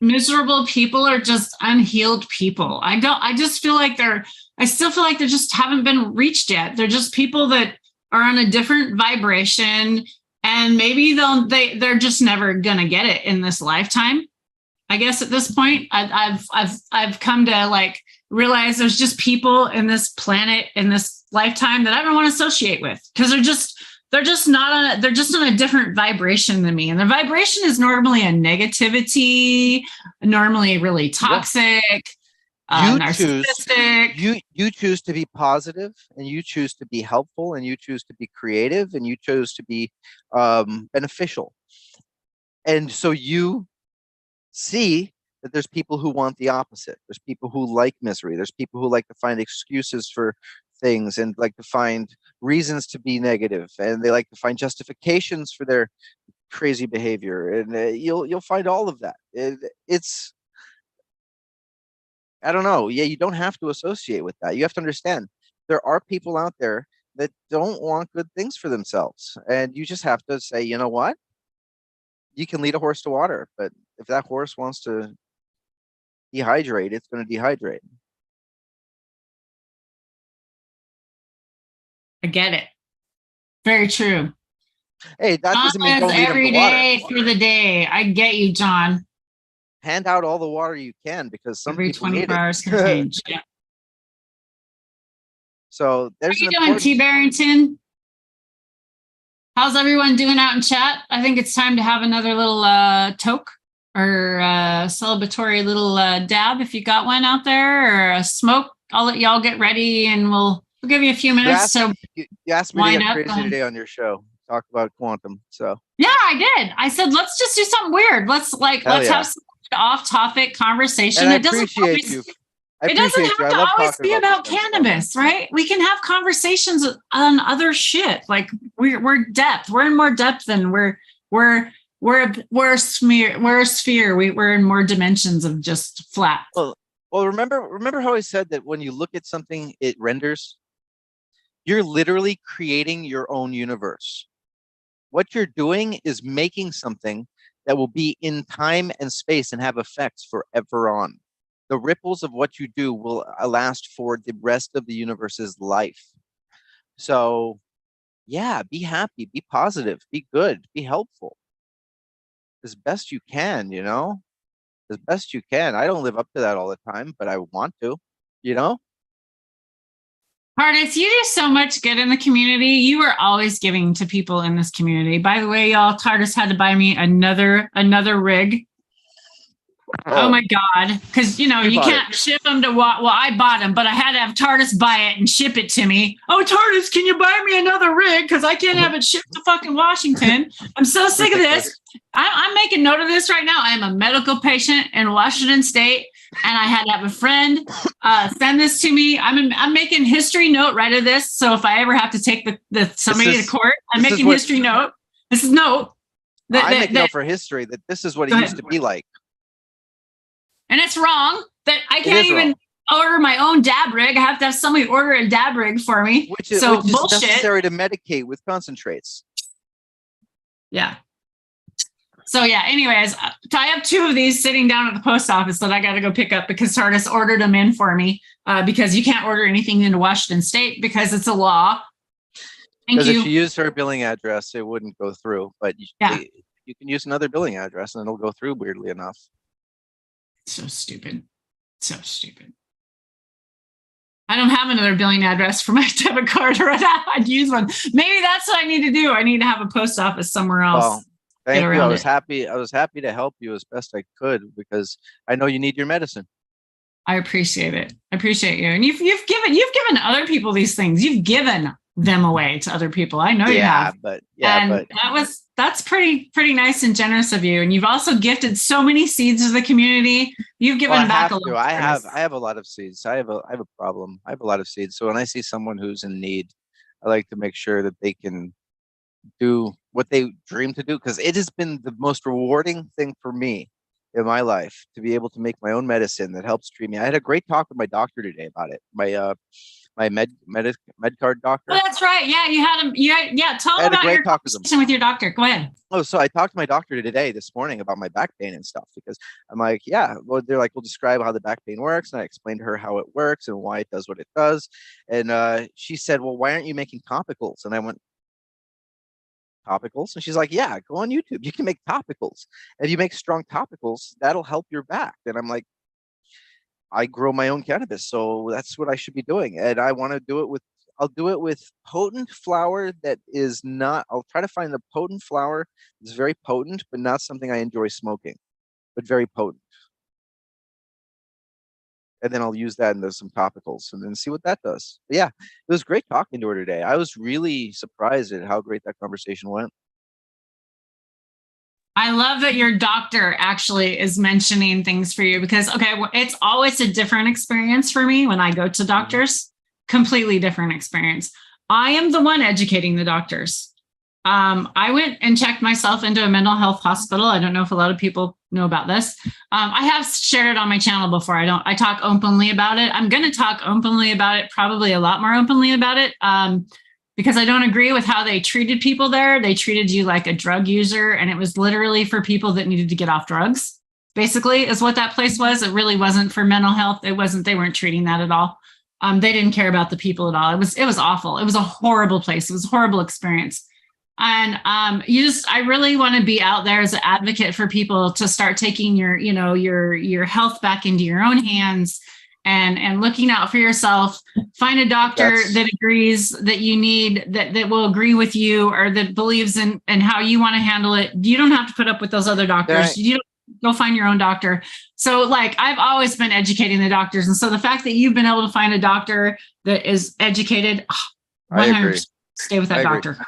miserable people are just unhealed people. I just feel like I still feel like they just haven't been reached yet. They're just people that are on a different vibration, and maybe they're just never gonna get it in this lifetime. I guess at this point, I've come to like realize there's just people in this planet in this lifetime that I don't want to associate with, because they're just on a different vibration than me, and their vibration is normally a negativity, normally really toxic, narcissistic. You choose to be positive, and you choose to be helpful, and you choose to be creative, and you choose to be beneficial, and so you see that there's people who want the opposite. There's people who like misery. There's people who like to find excuses for things and like to find reasons to be negative, and they like to find justifications for their crazy behavior. And you'll find all of that. It's I don't know. Yeah, you don't have to associate with that. You have to understand there are people out there that don't want good things for themselves, and you just have to say, you know what? You can lead a horse to water, but if that horse wants to dehydrate, it's going to dehydrate. I get it. Very true. Hey, that doesn't mean don't lead every day through the day. I get you, John. Hand out all the water you can, because some every people 24 hours can change. Yeah. So there's How you doing, T. Barrington? How's everyone doing out in chat? I think it's time to have another little toke or celebratory little dab if you got one out there, or a smoke. I'll let y'all get ready, and we'll give you a few minutes. You asked me to get crazy today on your show. Talk about quantum. So yeah, I did. I said let's just do something weird. Let's have some off-topic conversation. And I appreciate you. It doesn't have to always be about cannabis, right? We can have conversations on other shit. Like we're depth. We're in more depth than we're a sphere. We're in more dimensions of just flat. Well, remember how I said that when you look at something, it renders. You're literally creating your own universe. What you're doing is making something that will be in time and space and have effects forever on. The ripples of what you do will last for the rest of the universe's life. So, yeah, be happy, be positive, be good, be helpful. As best you can, you know? As best you can. I don't live up to that all the time, but I want to, you know? Hardis, you do so much good in the community. You are always giving to people in this community. By the way, y'all, Tardis had to buy me another rig. Oh my God. Because, you can't ship them to well, I bought them, but I had to have Tardis buy it and ship it to me. Oh, Tardis, can you buy me another rig? Because I can't have it shipped to fucking Washington. I'm so sick of this. I'm making note of this right now. I am a medical patient in Washington State, and I had to have a friend send this to me. I'm making history note right of this. So if I ever have to take somebody to court, I'm making history note. This is note. I'm making note for history that this is what it used to be like. And it's wrong that I can't even order my own dab rig. I have to have somebody order a dab rig for me. Which is necessary to medicate with concentrates. Yeah. So yeah, anyways, I have 2 of these sitting down at the post office that I got to go pick up because Tardis ordered them in for me because you can't order anything into Washington State because it's a law. Because if you use her billing address, it wouldn't go through. But you can use another billing address and it'll go through, weirdly enough. So stupid. I don't have another billing address for my debit card right now. I'd use one. Maybe that's what I need to do. I need to have a post office somewhere else. Well, thank you. I was happy to help you as best I could because I know you need your medicine. I appreciate it. I appreciate you. And you've given other people these things. You've given them away to other people. I know you have. But that's pretty nice and generous of you. And you've also gifted so many seeds to the community. You've given back a lot. I have a lot of seeds. I have a problem. I have a lot of seeds. So when I see someone who's in need, I like to make sure that they can do what they dream to do, because it has been the most rewarding thing for me in my life to be able to make my own medicine that helps treat me. I had a great talk with my doctor today about it. My med card doctor. Oh, that's right. Yeah, you had him. Yeah. Tell me about your conversation with your doctor. Go ahead. Oh, so I talked to my doctor this morning about my back pain and stuff, because I'm like, well, they're like, we'll describe how the back pain works. And I explained to her how it works and why it does what it does. And she said, well, why aren't you making topicals? And I went, topicals? And she's like, yeah, go on YouTube. You can make topicals. If you make strong topicals, that'll help your back. And I'm like, I grow my own cannabis, so that's what I should be doing. And I want to do it I'll do it with potent flower that is not, I'll try to find a potent flower that's very potent, but not something I enjoy smoking, but very potent. And then I'll use that into some topicals and then see what that does. But yeah, it was great talking to her today. I was really surprised at how great that conversation went. I love that your doctor actually is mentioning things for you because, okay, it's always a different experience for me when I go to doctors, completely different experience. I am the one educating the doctors. I went and checked myself into a mental health hospital. I don't know if a lot of people know about this. I have shared it on my channel before. I talk openly about it. I'm going to talk openly about it, probably a lot more openly about it. Because I don't agree with how they treated people there. They treated you like a drug user, and it was literally for people that needed to get off drugs, basically, is what that place was. It really wasn't for mental health. They weren't treating that at all. They didn't care about the people at all. It was awful. It was a horrible place. It was a horrible experience. And I really want to be out there as an advocate for people to start taking your health back into your own hands. And looking out for yourself, find a doctor that agrees that you need, that will agree with you or that believes in how you want to handle it. You don't have to put up with those other doctors. Right. You don't go find your own doctor. So like, I've always been educating the doctors. And so the fact that you've been able to find a doctor that is educated, I agree. Stay with that doctor.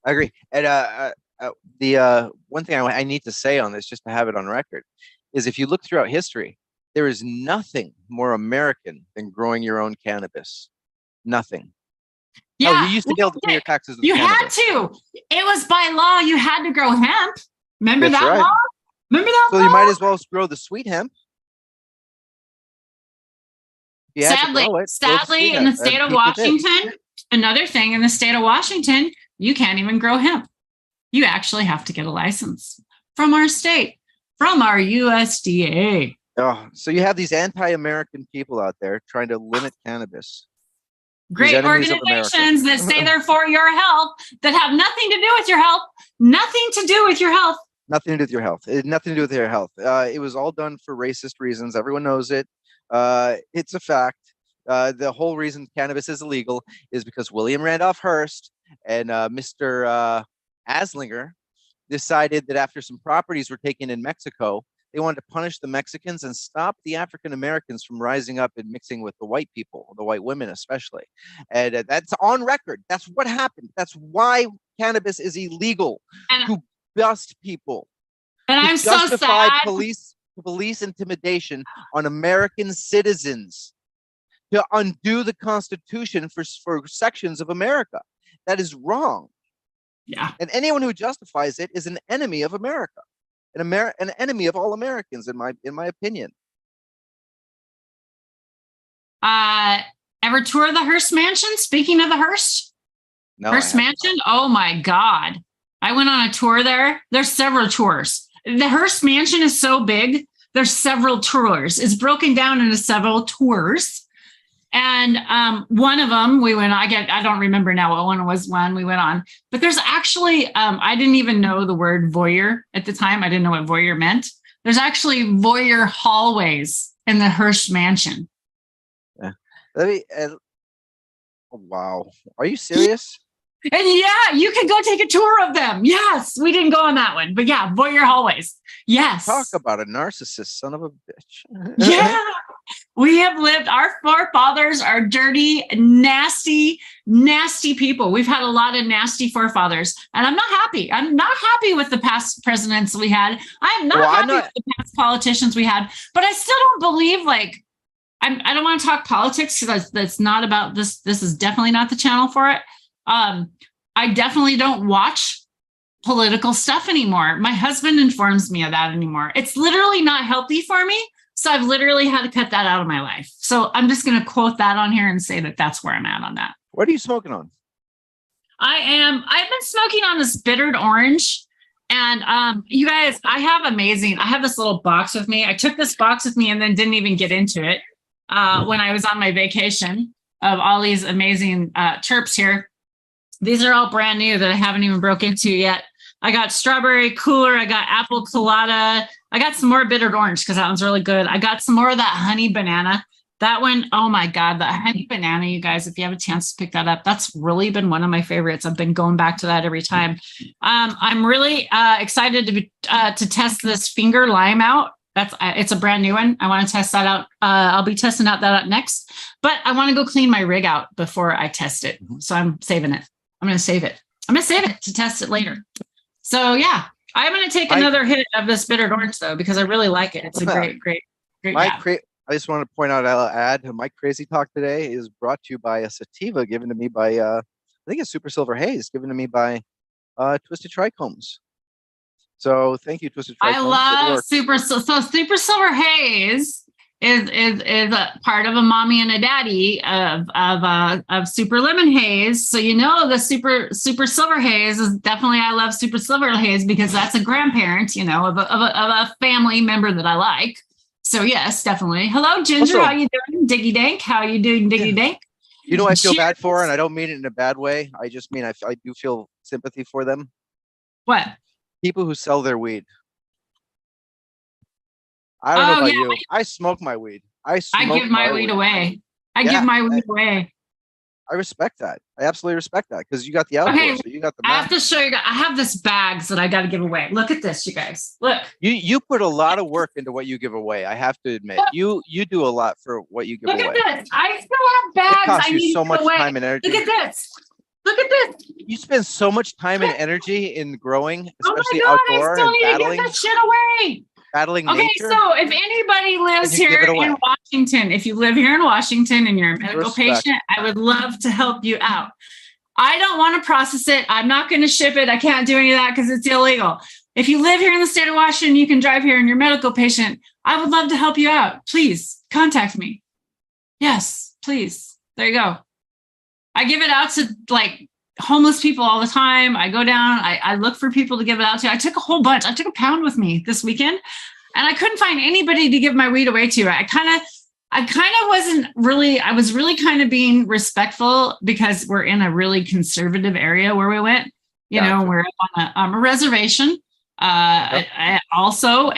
I agree. And the one thing I need to say on this, just to have it on record, is if you look throughout history, there is nothing more American than growing your own cannabis. Nothing. Yeah, you used to be able to pay your taxes with cannabis. Had to. It was by law. You had to grow hemp. Remember that law? Remember that law? So you might as well grow the sweet hemp. Sadly, in the state of Washington, another thing in the state of Washington, you can't even grow hemp. You actually have to get a license from our state, from our USDA. Oh, so you have these anti-American people out there trying to limit cannabis. Great organizations that say they're for your health, that have nothing to do with your health. Nothing to do with your health. Nothing to do with your health. It had nothing to do with your health. It was all done for racist reasons. Everyone knows it. It's a fact. The whole reason cannabis is illegal is because William Randolph Hearst and Mr. Aslinger decided that after some properties were taken in Mexico, they wanted to punish the Mexicans and stop the African Americans from rising up and mixing with the white people, the white women especially. And that's on record. That's what happened. That's why cannabis is illegal, to bust people. And I'm so sad. Police intimidation on American citizens, to undo the Constitution for sections of America. That is wrong. Yeah. And anyone who justifies it is an enemy of America. An enemy of all Americans, in my opinion. Ever tour the Hearst Mansion? Speaking of the Hearst, no, Hearst Mansion. Oh my God! I went on a tour there. There's several tours. The Hearst Mansion is so big. There's several tours. It's broken down into several tours. And one of them we went on, I don't remember now what one was when we went on, but there's actually, I didn't even know the word voyeur at the time. I didn't know what voyeur meant. There's actually voyeur hallways in the Hearst Mansion. Yeah. Oh, wow. Are you serious? And yeah, you can go take a tour of them. Yes, we didn't go on that one, but yeah, voyeur hallways. Yes. Talk about a narcissist, son of a bitch. Yeah. We have lived, our forefathers are dirty, nasty, nasty people. We've had a lot of nasty forefathers, and I'm not happy. I'm not happy with the past presidents we had. I'm not happy with the past politicians we had, but I still don't believe, like, I don't want to talk politics because that's not about this. This is definitely not the channel for it. I definitely don't watch political stuff anymore. My husband informs me of that anymore. It's literally not healthy for me. So I've literally had to cut that out of my life. So I'm just going to quote that on here and say that that's where I'm at on that. What are you smoking on? I've been smoking on this bittered orange. And you guys, I have this little box with me. I took this box with me and then didn't even get into it when I was on my vacation of all these amazing terps here. These are all brand new that I haven't even broke into yet. I got strawberry cooler. I got apple colada. I got some more bittered orange because that one's really good. I got some more of that honey banana. That one, oh my God, the honey banana, you guys, if you have a chance to pick that up, that's really been one of my favorites. I've been going back to that every time. I'm really excited to test this finger lime out. It's a brand new one. I want to test that out. I'll be testing that out next, but I want to go clean my rig out before I test it. So I'm saving it. I'm going to save it. I'm going to save it to test it later. So yeah, I'm going to take another hit of this bittered orange though, because I really like it. It's a great. I just want to point out, I'll add, my crazy talk today is brought to you by a sativa given to me by, I think it's Super Silver Haze, given to me by Twisted Trichomes. So thank you, Twisted Trichomes. I love Super Silver Haze is a part of a mommy and a daddy of Super Lemon Haze. So you know the Super Silver Haze is definitely, I love Super Silver Haze because that's a grandparent, you know, of a family member that I like. So yes, definitely. Hello, Ginger. Also, how you doing? Diggy Dank. How you doing, Diggy Dank? You know, I feel bad for, and I don't mean it in a bad way. I just mean I do feel sympathy for them. What? People who sell their weed. I don't know about you. I smoke my weed. I give my weed away. I give my weed away. I respect that. I absolutely respect that because you got the outdoor, so you got the. I have to show you. I have this bags that I got to give away. Look at this, you guys. Look. You put a lot of work into what you give away. I have to admit, you do a lot for what you give away. Look at this. I still have bags. It costs you so much time and energy. Look at this. Look at this. You spend so much time and energy in growing, especially I outdoor still and need battling. To get this shit away. Battling nature. So if anybody lives here in Washington, if you live here in Washington and you're a medical patient, I would love to help you out. I don't want to process it. I'm not going to ship it. I can't do any of that because it's illegal. If you live here in the state of Washington, you can drive here and you're a medical patient. I would love to help you out. Please contact me. Yes, please. There you go. I give it out to like homeless people all the time. I go down, I look for people to give it out to. I took a whole bunch. I took a pound with me this weekend and I couldn't find anybody to give my weed away to. I was really kind of being respectful because we're in a really conservative area where we went, you know, we're on a reservation. We're also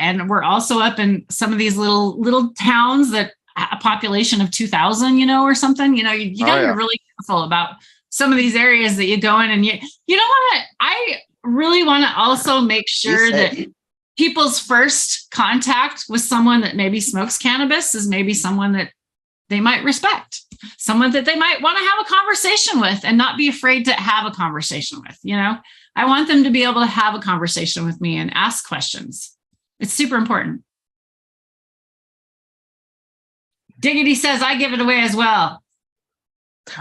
up in some of these little towns that a population of 2,000, you know, or something, you know, you gotta be really careful about some of these areas that you go in and you know what? I really want to also make sure that people's first contact with someone that maybe smokes cannabis is maybe someone that they might respect, someone that they might want to have a conversation with and not be afraid to have a conversation with, you know? I want them to be able to have a conversation with me and ask questions. It's super important. Diggity says, I give it away as well.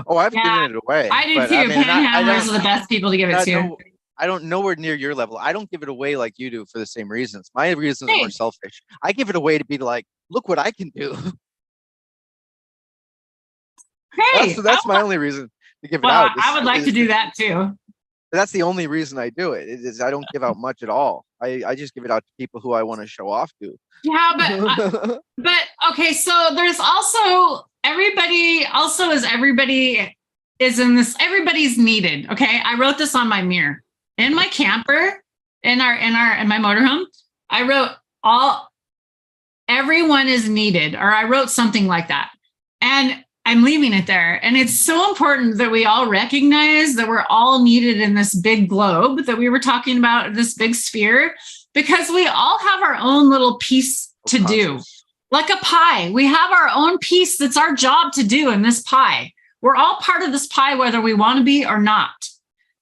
Oh, I've given it away. I do too. Panhandlers are the best people to give it to. I don't nowhere near your level. I don't give it away like you do for the same reasons. My reasons are more selfish. I give it away to be like, look what I can do. Hey, that's my only reason to give it out. I would like to do that too. That's the only reason I do it. Is I don't give out much at all. I just give it out to people who I want to show off to. Yeah, but okay. So there's also everybody is in this. Everybody's needed. Okay, I wrote this on my mirror in my camper in my motorhome. I wrote everyone is needed, or I wrote something like that. And I'm leaving it there. And it's so important that we all recognize that we're all needed in this big globe that we were talking about, this big sphere, because we all have our own little piece to do. Like a pie. We have our own piece that's our job to do in this pie. We're all part of this pie, whether we want to be or not.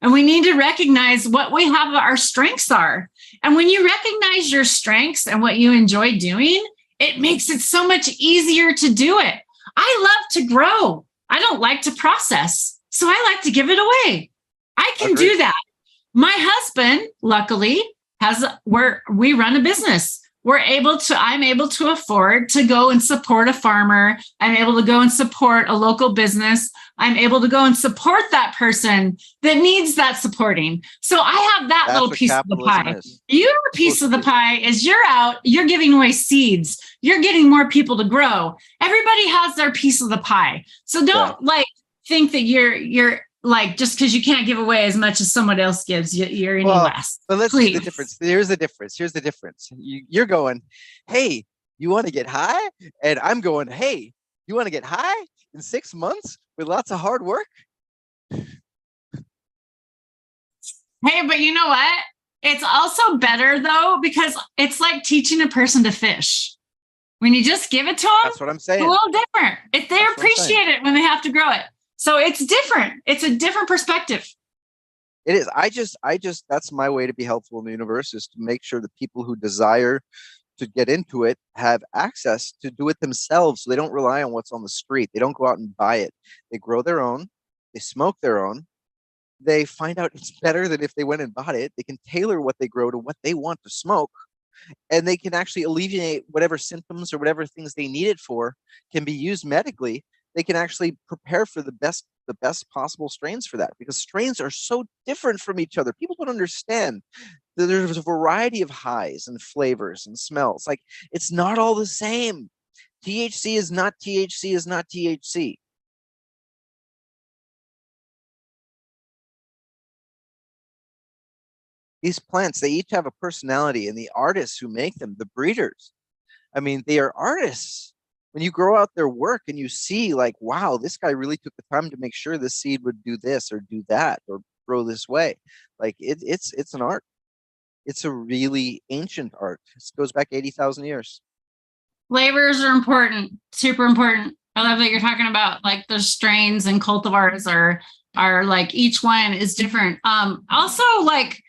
And we need to recognize what we have, our strengths are. And when you recognize your strengths and what you enjoy doing, it makes it so much easier to do it. I love to grow. I don't like to process. So I like to give it away. I can do that. My husband, luckily, we run a business. I'm able to afford to go and support a farmer. I'm able to go and support a local business. I'm able to go and support that person that needs that supporting. So I have that little piece of the pie. Your piece of the pie is you're giving away seeds. You're getting more people to grow. Everybody has their piece of the pie. So don't think that you're like, just because you can't give away as much as someone else gives, you're any less. But let's see the difference. Here's the difference. You're going, hey, you want to get high? And I'm going, hey, you want to get high in 6 months with lots of hard work? Hey, but you know what? It's also better, though, because it's like teaching a person to fish. When you just give it to them, that's what I'm saying. It's a little different. If they appreciate it when they have to grow it. So it's different. It's a different perspective. It is. I just, that's my way to be helpful in the universe, is to make sure that people who desire to get into it have access to do it themselves. So they don't rely on what's on the street. They don't go out and buy it. They grow their own. They smoke their own. They find out it's better than if they went and bought it. They can tailor what they grow to what they want to smoke. And they can actually alleviate whatever symptoms or whatever things they need it for can be used medically. They can actually prepare for the best possible strains for that, because strains are so different from each other. People don't understand that there's a variety of highs and flavors and smells. Like, it's not all the same. THC is not THC is not THC. These plants, they each have a personality, and the artists who make them, the breeders, I mean, they are artists. When you grow out their work and you see, like, wow, this guy really took the time to make sure this seed would do this or do that or grow this way. Like, it's an art. It's a really ancient art. It goes back 80,000 years. Flavors are important, super important. I love that you're talking about, like, the strains and cultivars are like, each one is different. Also, like,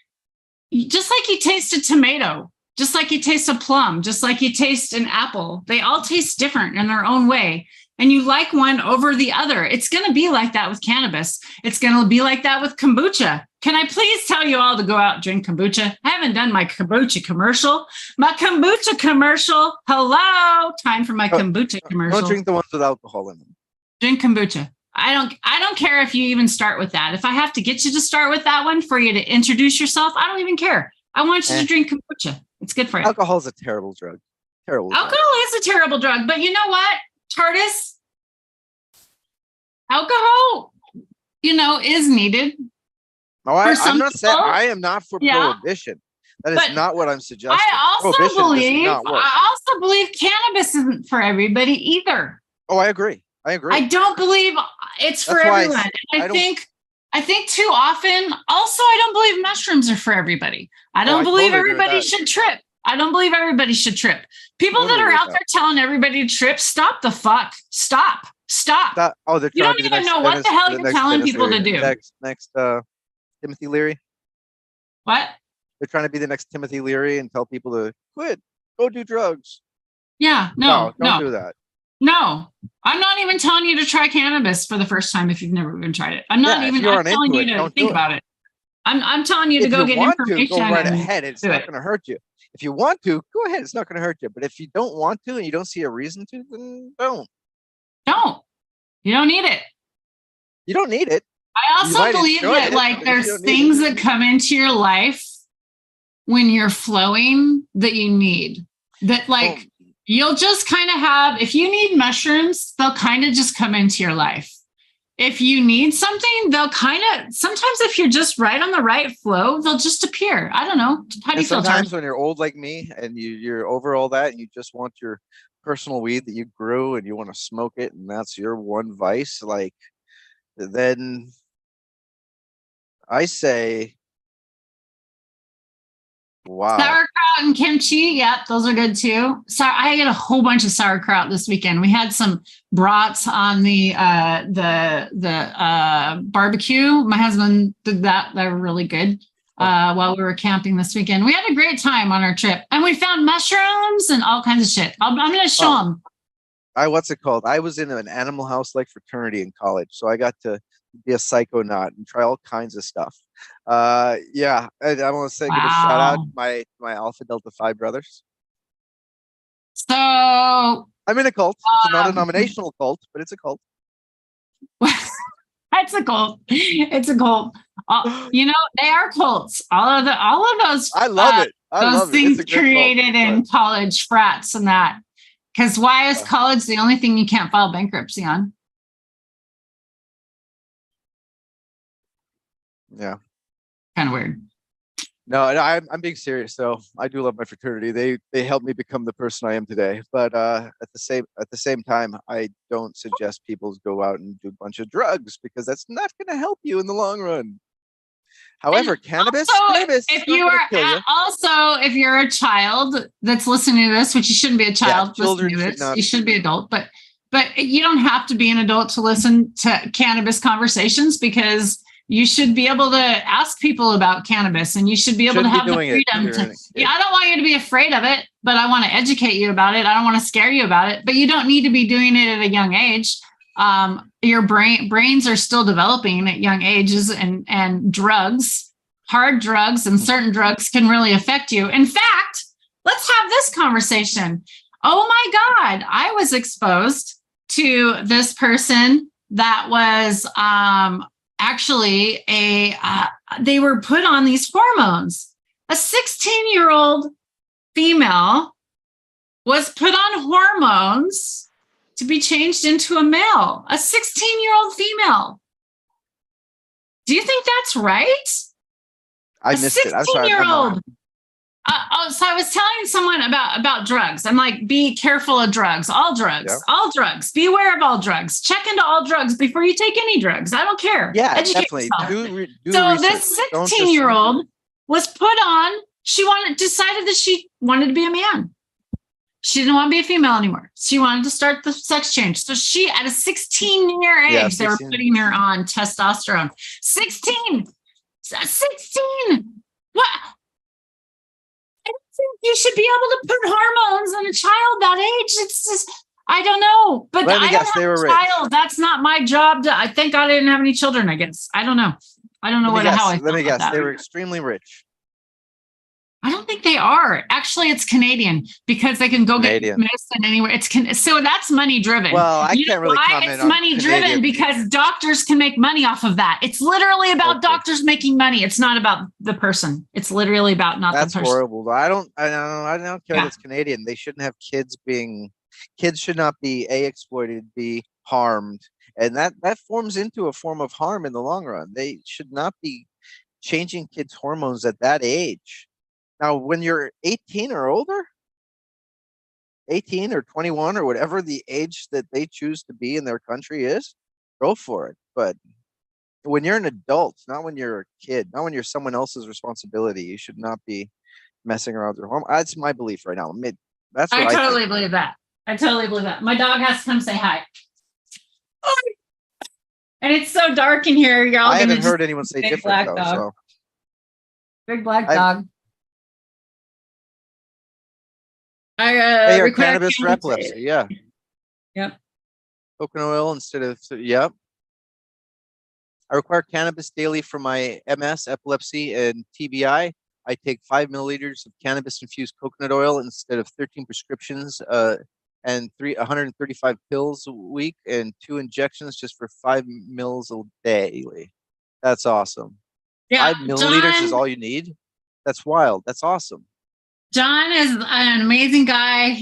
just like you taste a tomato, just like you taste a plum, just like you taste an apple, they all taste different in their own way. And you like one over the other. It's going to be like that with cannabis. It's going to be like that with kombucha. Can I please tell you all to go out and drink kombucha? I haven't done my kombucha commercial. My kombucha commercial. Hello. Time for my kombucha commercial. Don't drink the ones with alcohol in them. Drink kombucha. I don't care if you even start with that. If I have to get you to start with that one for you to introduce yourself, I don't even care. I want you to drink kombucha. It's good for you. Alcohol is a terrible drug. Alcohol is a terrible drug, but you know what, TARDIS? Alcohol, is needed. Oh, I'm not saying I am not for prohibition. That is not what I'm suggesting. I also believe cannabis isn't for everybody either. Oh, I agree. I don't believe it's for everyone. I think too often, also, I don't believe mushrooms are for everybody. I don't believe everybody should trip. I don't believe everybody should trip. People that are out there telling everybody to trip, stop the fuck. Stop. Oh, they're you don't even know what the hell you're telling people to do. Next Timothy Leary. What? They're trying to be the next Timothy Leary and tell people to quit, go do drugs. Yeah, no, don't do that. No, I'm not even telling you to try cannabis for the first time if you've never even tried it. I'm not even telling you to think about it. I'm telling you to go get information. Go right ahead. It's not going to hurt you. If you want to, go ahead. It's not going to hurt you. But if you don't want to and you don't see a reason to, then don't. Don't. You don't need it. You don't need it. I also believe that, like, there's things that come into your life when you're flowing that you need. That, like, you'll just kind of have, if you need mushrooms, they'll kind of just come into your life. If you need something, they'll kind of, sometimes if you're just right on the right flow, they'll just appear. I don't know. How do you feel? Sometimes when you're old like me and you're over all that and you just want your personal weed that you grew and you want to smoke it and that's your one vice, like, then I say, wow. Sauerkraut and kimchi, yep, those are good too. So I ate a whole bunch of sauerkraut this weekend. We had some brats on the barbecue. My husband did that. They were really good while we were camping this weekend. We had a great time on our trip, and we found mushrooms and all kinds of shit. I'm going to show them. What's it called? I was in an animal house like fraternity in college, so I got to be a psychonaut and try all kinds of stuff. Yeah, I want to say, give a shout out to my Alpha Delta Phi brothers. So I'm in a cult. It's a non-denominational cult, but it's a cult. It's a cult. It's a cult. You know, they are cults. All of those. I love it. Those things created in college frats and that. Because why is college the only thing you can't file bankruptcy on? Yeah. Kind of weird. No, I'm being serious though. I do love my fraternity. They helped me become the person I am today. But at the same time, I don't suggest people go out and do a bunch of drugs because that's not going to help you in the long run. However, cannabis if you are also if you're a child that's listening to this, which you shouldn't be a child listening to this, you should be adult, but you don't have to be an adult to listen to cannabis conversations, because you should be able to ask people about cannabis, and you should be able to have the freedom to. Yeah, I don't want you to be afraid of it, but I want to educate you about it. I don't want to scare you about it, but you don't need to be doing it at a young age. Your brains are still developing at young ages, and hard drugs and certain drugs can really affect you. In fact, let's have this conversation. Oh my God, I was exposed to this person that was actually they were put on these hormones. A 16-year-old female was put on hormones to be changed into a male, a 16-year-old female. Do you think that's right? I missed it. I'm sorry. 16-year-old. So I was telling someone about drugs. I'm like, be careful of drugs, all drugs, all drugs. Be aware of all drugs. Check into all drugs before you take any drugs. I don't care. Yeah, educate definitely. Do so research. This 16-year-old was put on. She decided that she wanted to be a man. She didn't want to be a female anymore. She wanted to start the sex change. So she, at a 16-year age, they were putting her on testosterone. 16. What? I don't think you should be able to put hormones on a child that age. It's just, I don't know. But I don't have a child. That's not my job. I thank God I didn't have any children, I guess. I don't know. I don't know how I feel. Let me guess. They were extremely rich. I don't think they are. Actually, it's Canadian, because they can go get medicine anywhere. So that's money driven. Well, I can't really comment. It's money driven because doctors can make money off of that. It's literally about doctors making money. It's not about the person. It's literally about not the person. That's horrible. I don't care if it's Canadian. They shouldn't have kids should not be exploited, be harmed. And that forms into a form of harm in the long run. They should not be changing kids' hormones at that age. Now, when you're 18 or older, 18 or 21 or whatever the age that they choose to be in their country is, go for it. But when you're an adult, not when you're a kid, not when you're someone else's responsibility, you should not be messing around with your hormones. That's my belief right now. That's what I totally believe that. I totally believe that. My dog has to come say hi. And it's so dark in here. Y'all I haven't heard anyone say different though. So. Big black dog. They are cannabis for epilepsy. Yeah. Yep. Coconut oil instead of I require cannabis daily for my MS, epilepsy, and TBI. I take 5 milliliters of cannabis-infused coconut oil instead of 13 prescriptions, and 135 pills a week, and 2 injections just for 5 mils a daily. That's awesome. Yeah, 5 milliliters is all you need. That's wild. That's awesome. John is an amazing guy.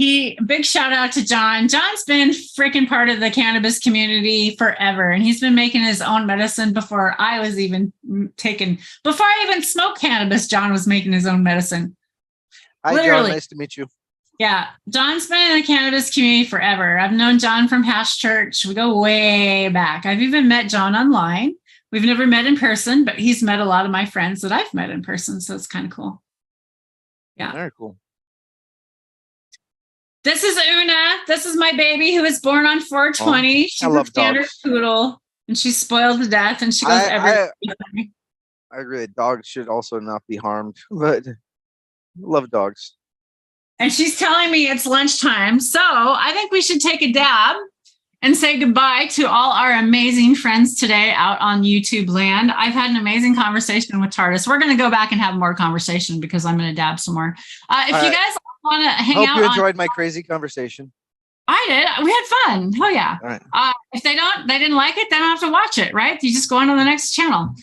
Big shout out to John. John's been freaking part of the cannabis community forever. And he's been making his own medicine before I even smoked cannabis. John was making his own medicine. Hi, John. Nice to meet you. Yeah, John's been in the cannabis community forever. I've known John from Hash Church. We go way back. I've even met John online. We've never met in person, but he's met a lot of my friends that I've met in person. So it's kind of cool. Yeah. Very cool. This is Una. This is my baby who was born on 420. Oh, She's a standard poodle and she's spoiled to death and she goes everywhere. I agree. Dogs should also not be harmed, but I love dogs. And she's telling me it's lunchtime. So I think we should take a dab and say goodbye to all our amazing friends today out on YouTube land. I've had an amazing conversation with TARDIS. We're going to go back and have more conversation because I'm going to dab some more. If you guys want to hang out. Hope you enjoyed my crazy conversation. I did. We had fun. Hell yeah. All right. If they didn't like it, they don't have to watch it, right? You just go on to the next channel.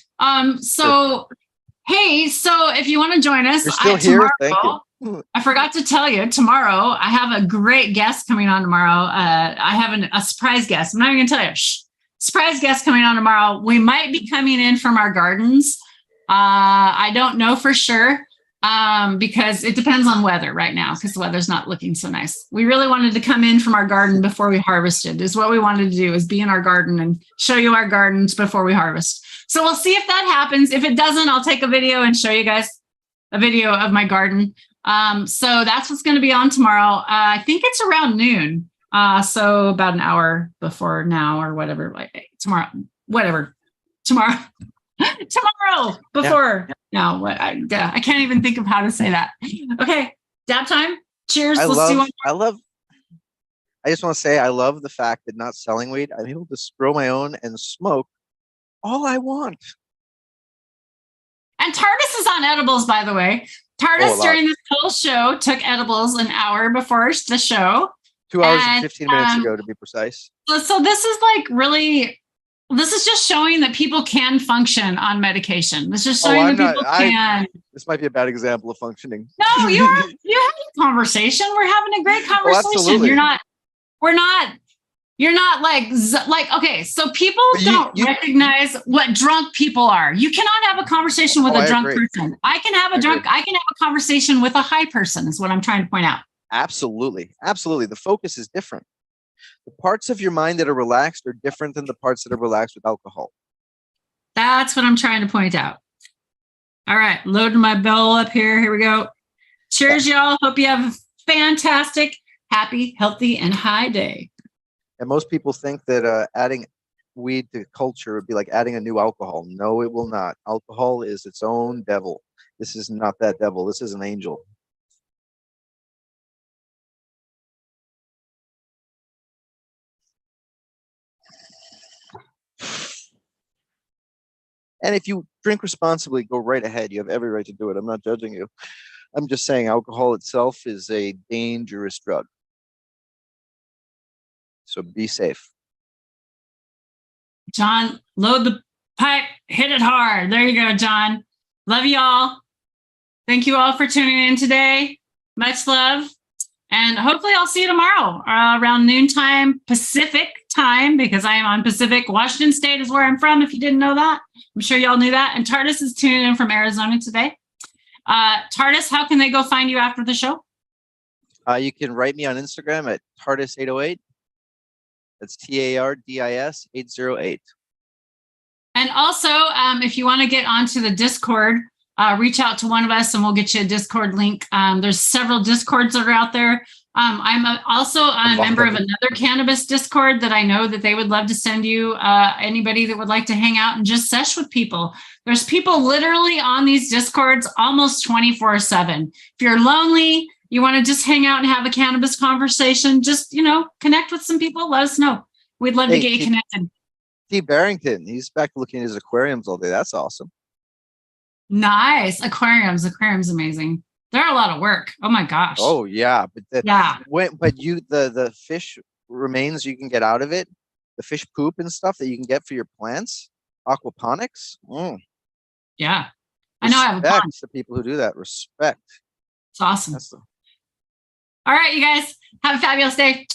Hey, so if you want to join us, you're still here. Thank you. I forgot to tell you, tomorrow, I have a great guest coming on tomorrow. I have a surprise guest. I'm not even going to tell you. Surprise guest coming on tomorrow. We might be coming in from our gardens. I don't know for sure because it depends on weather right now because the weather's not looking so nice. We really wanted to come in from our garden before we harvested is what we wanted to do is be in our garden and show you our gardens before we harvest. So we'll see if that happens. If it doesn't, I'll take a video and show you guys a video of my garden. So that's what's going to be on tomorrow. I think it's around noon. So about an hour before now or whatever, like tomorrow, tomorrow before now. What I can't even think of how to say that. Okay. Dab time. Cheers. I just want to say, I love the fact that not selling weed, I'm able to grow my own and smoke all I want. And TARDIS is on edibles, by the way. TARDIS during this whole show took edibles an hour before the show. 2 hours and 15 minutes ago, to be precise. So this is like really, this is just showing that people can function on medication. This is showing that people can. This might be a bad example of functioning. No, you have a conversation. We're having a great conversation. You're not like, okay, so people don't recognize what drunk people are. You cannot have a conversation with a drunk person. I can have a conversation with a high person is what I'm trying to point out. Absolutely. Absolutely. The focus is different. The parts of your mind that are relaxed are different than the parts that are relaxed with alcohol. That's what I'm trying to point out. All right, loading my bowl up here. Here we go. Cheers, y'all. Hope you have a fantastic, happy, healthy, and high day. And most people think that adding weed to culture would be like adding a new alcohol. No, it will not. Alcohol is its own devil. This is not that devil. This is an angel. And if you drink responsibly, go right ahead. You have every right to do it. I'm not judging you. I'm just saying alcohol itself is a dangerous drug. So be safe. John, load the pipe, hit it hard. There you go, John. Love you all. Thank you all for tuning in today. Much love. And hopefully I'll see you tomorrow around noontime Pacific time because I am on Pacific. Washington State is where I'm from, if you didn't know that. I'm sure y'all knew that. And TARDIS is tuning in from Arizona today. TARDIS, how can they go find you after the show? You can write me on Instagram at TARDIS808. That's TARDIS 808. And also, if you want to get onto the Discord, reach out to one of us and we'll get you a Discord link. There's several Discords that are out there. I'm also a member of another cannabis Discord that I know that they would love to send you anybody that would like to hang out and just sesh with people. There's people literally on these Discords almost 24/7. If you're lonely, you want to just hang out and have a cannabis conversation, just, connect with some people, let us know. We'd love to get you connected. Steve Barrington, he's back looking at his aquariums all day. That's awesome. Nice. Aquariums, amazing. They're a lot of work. Oh my gosh. Oh yeah. But the fish remains you can get out of it, the fish poop and stuff that you can get for your plants, aquaponics. Yeah. I know I have a pond. The people who do that. Respect. It's awesome. All right, you guys, have a fabulous day.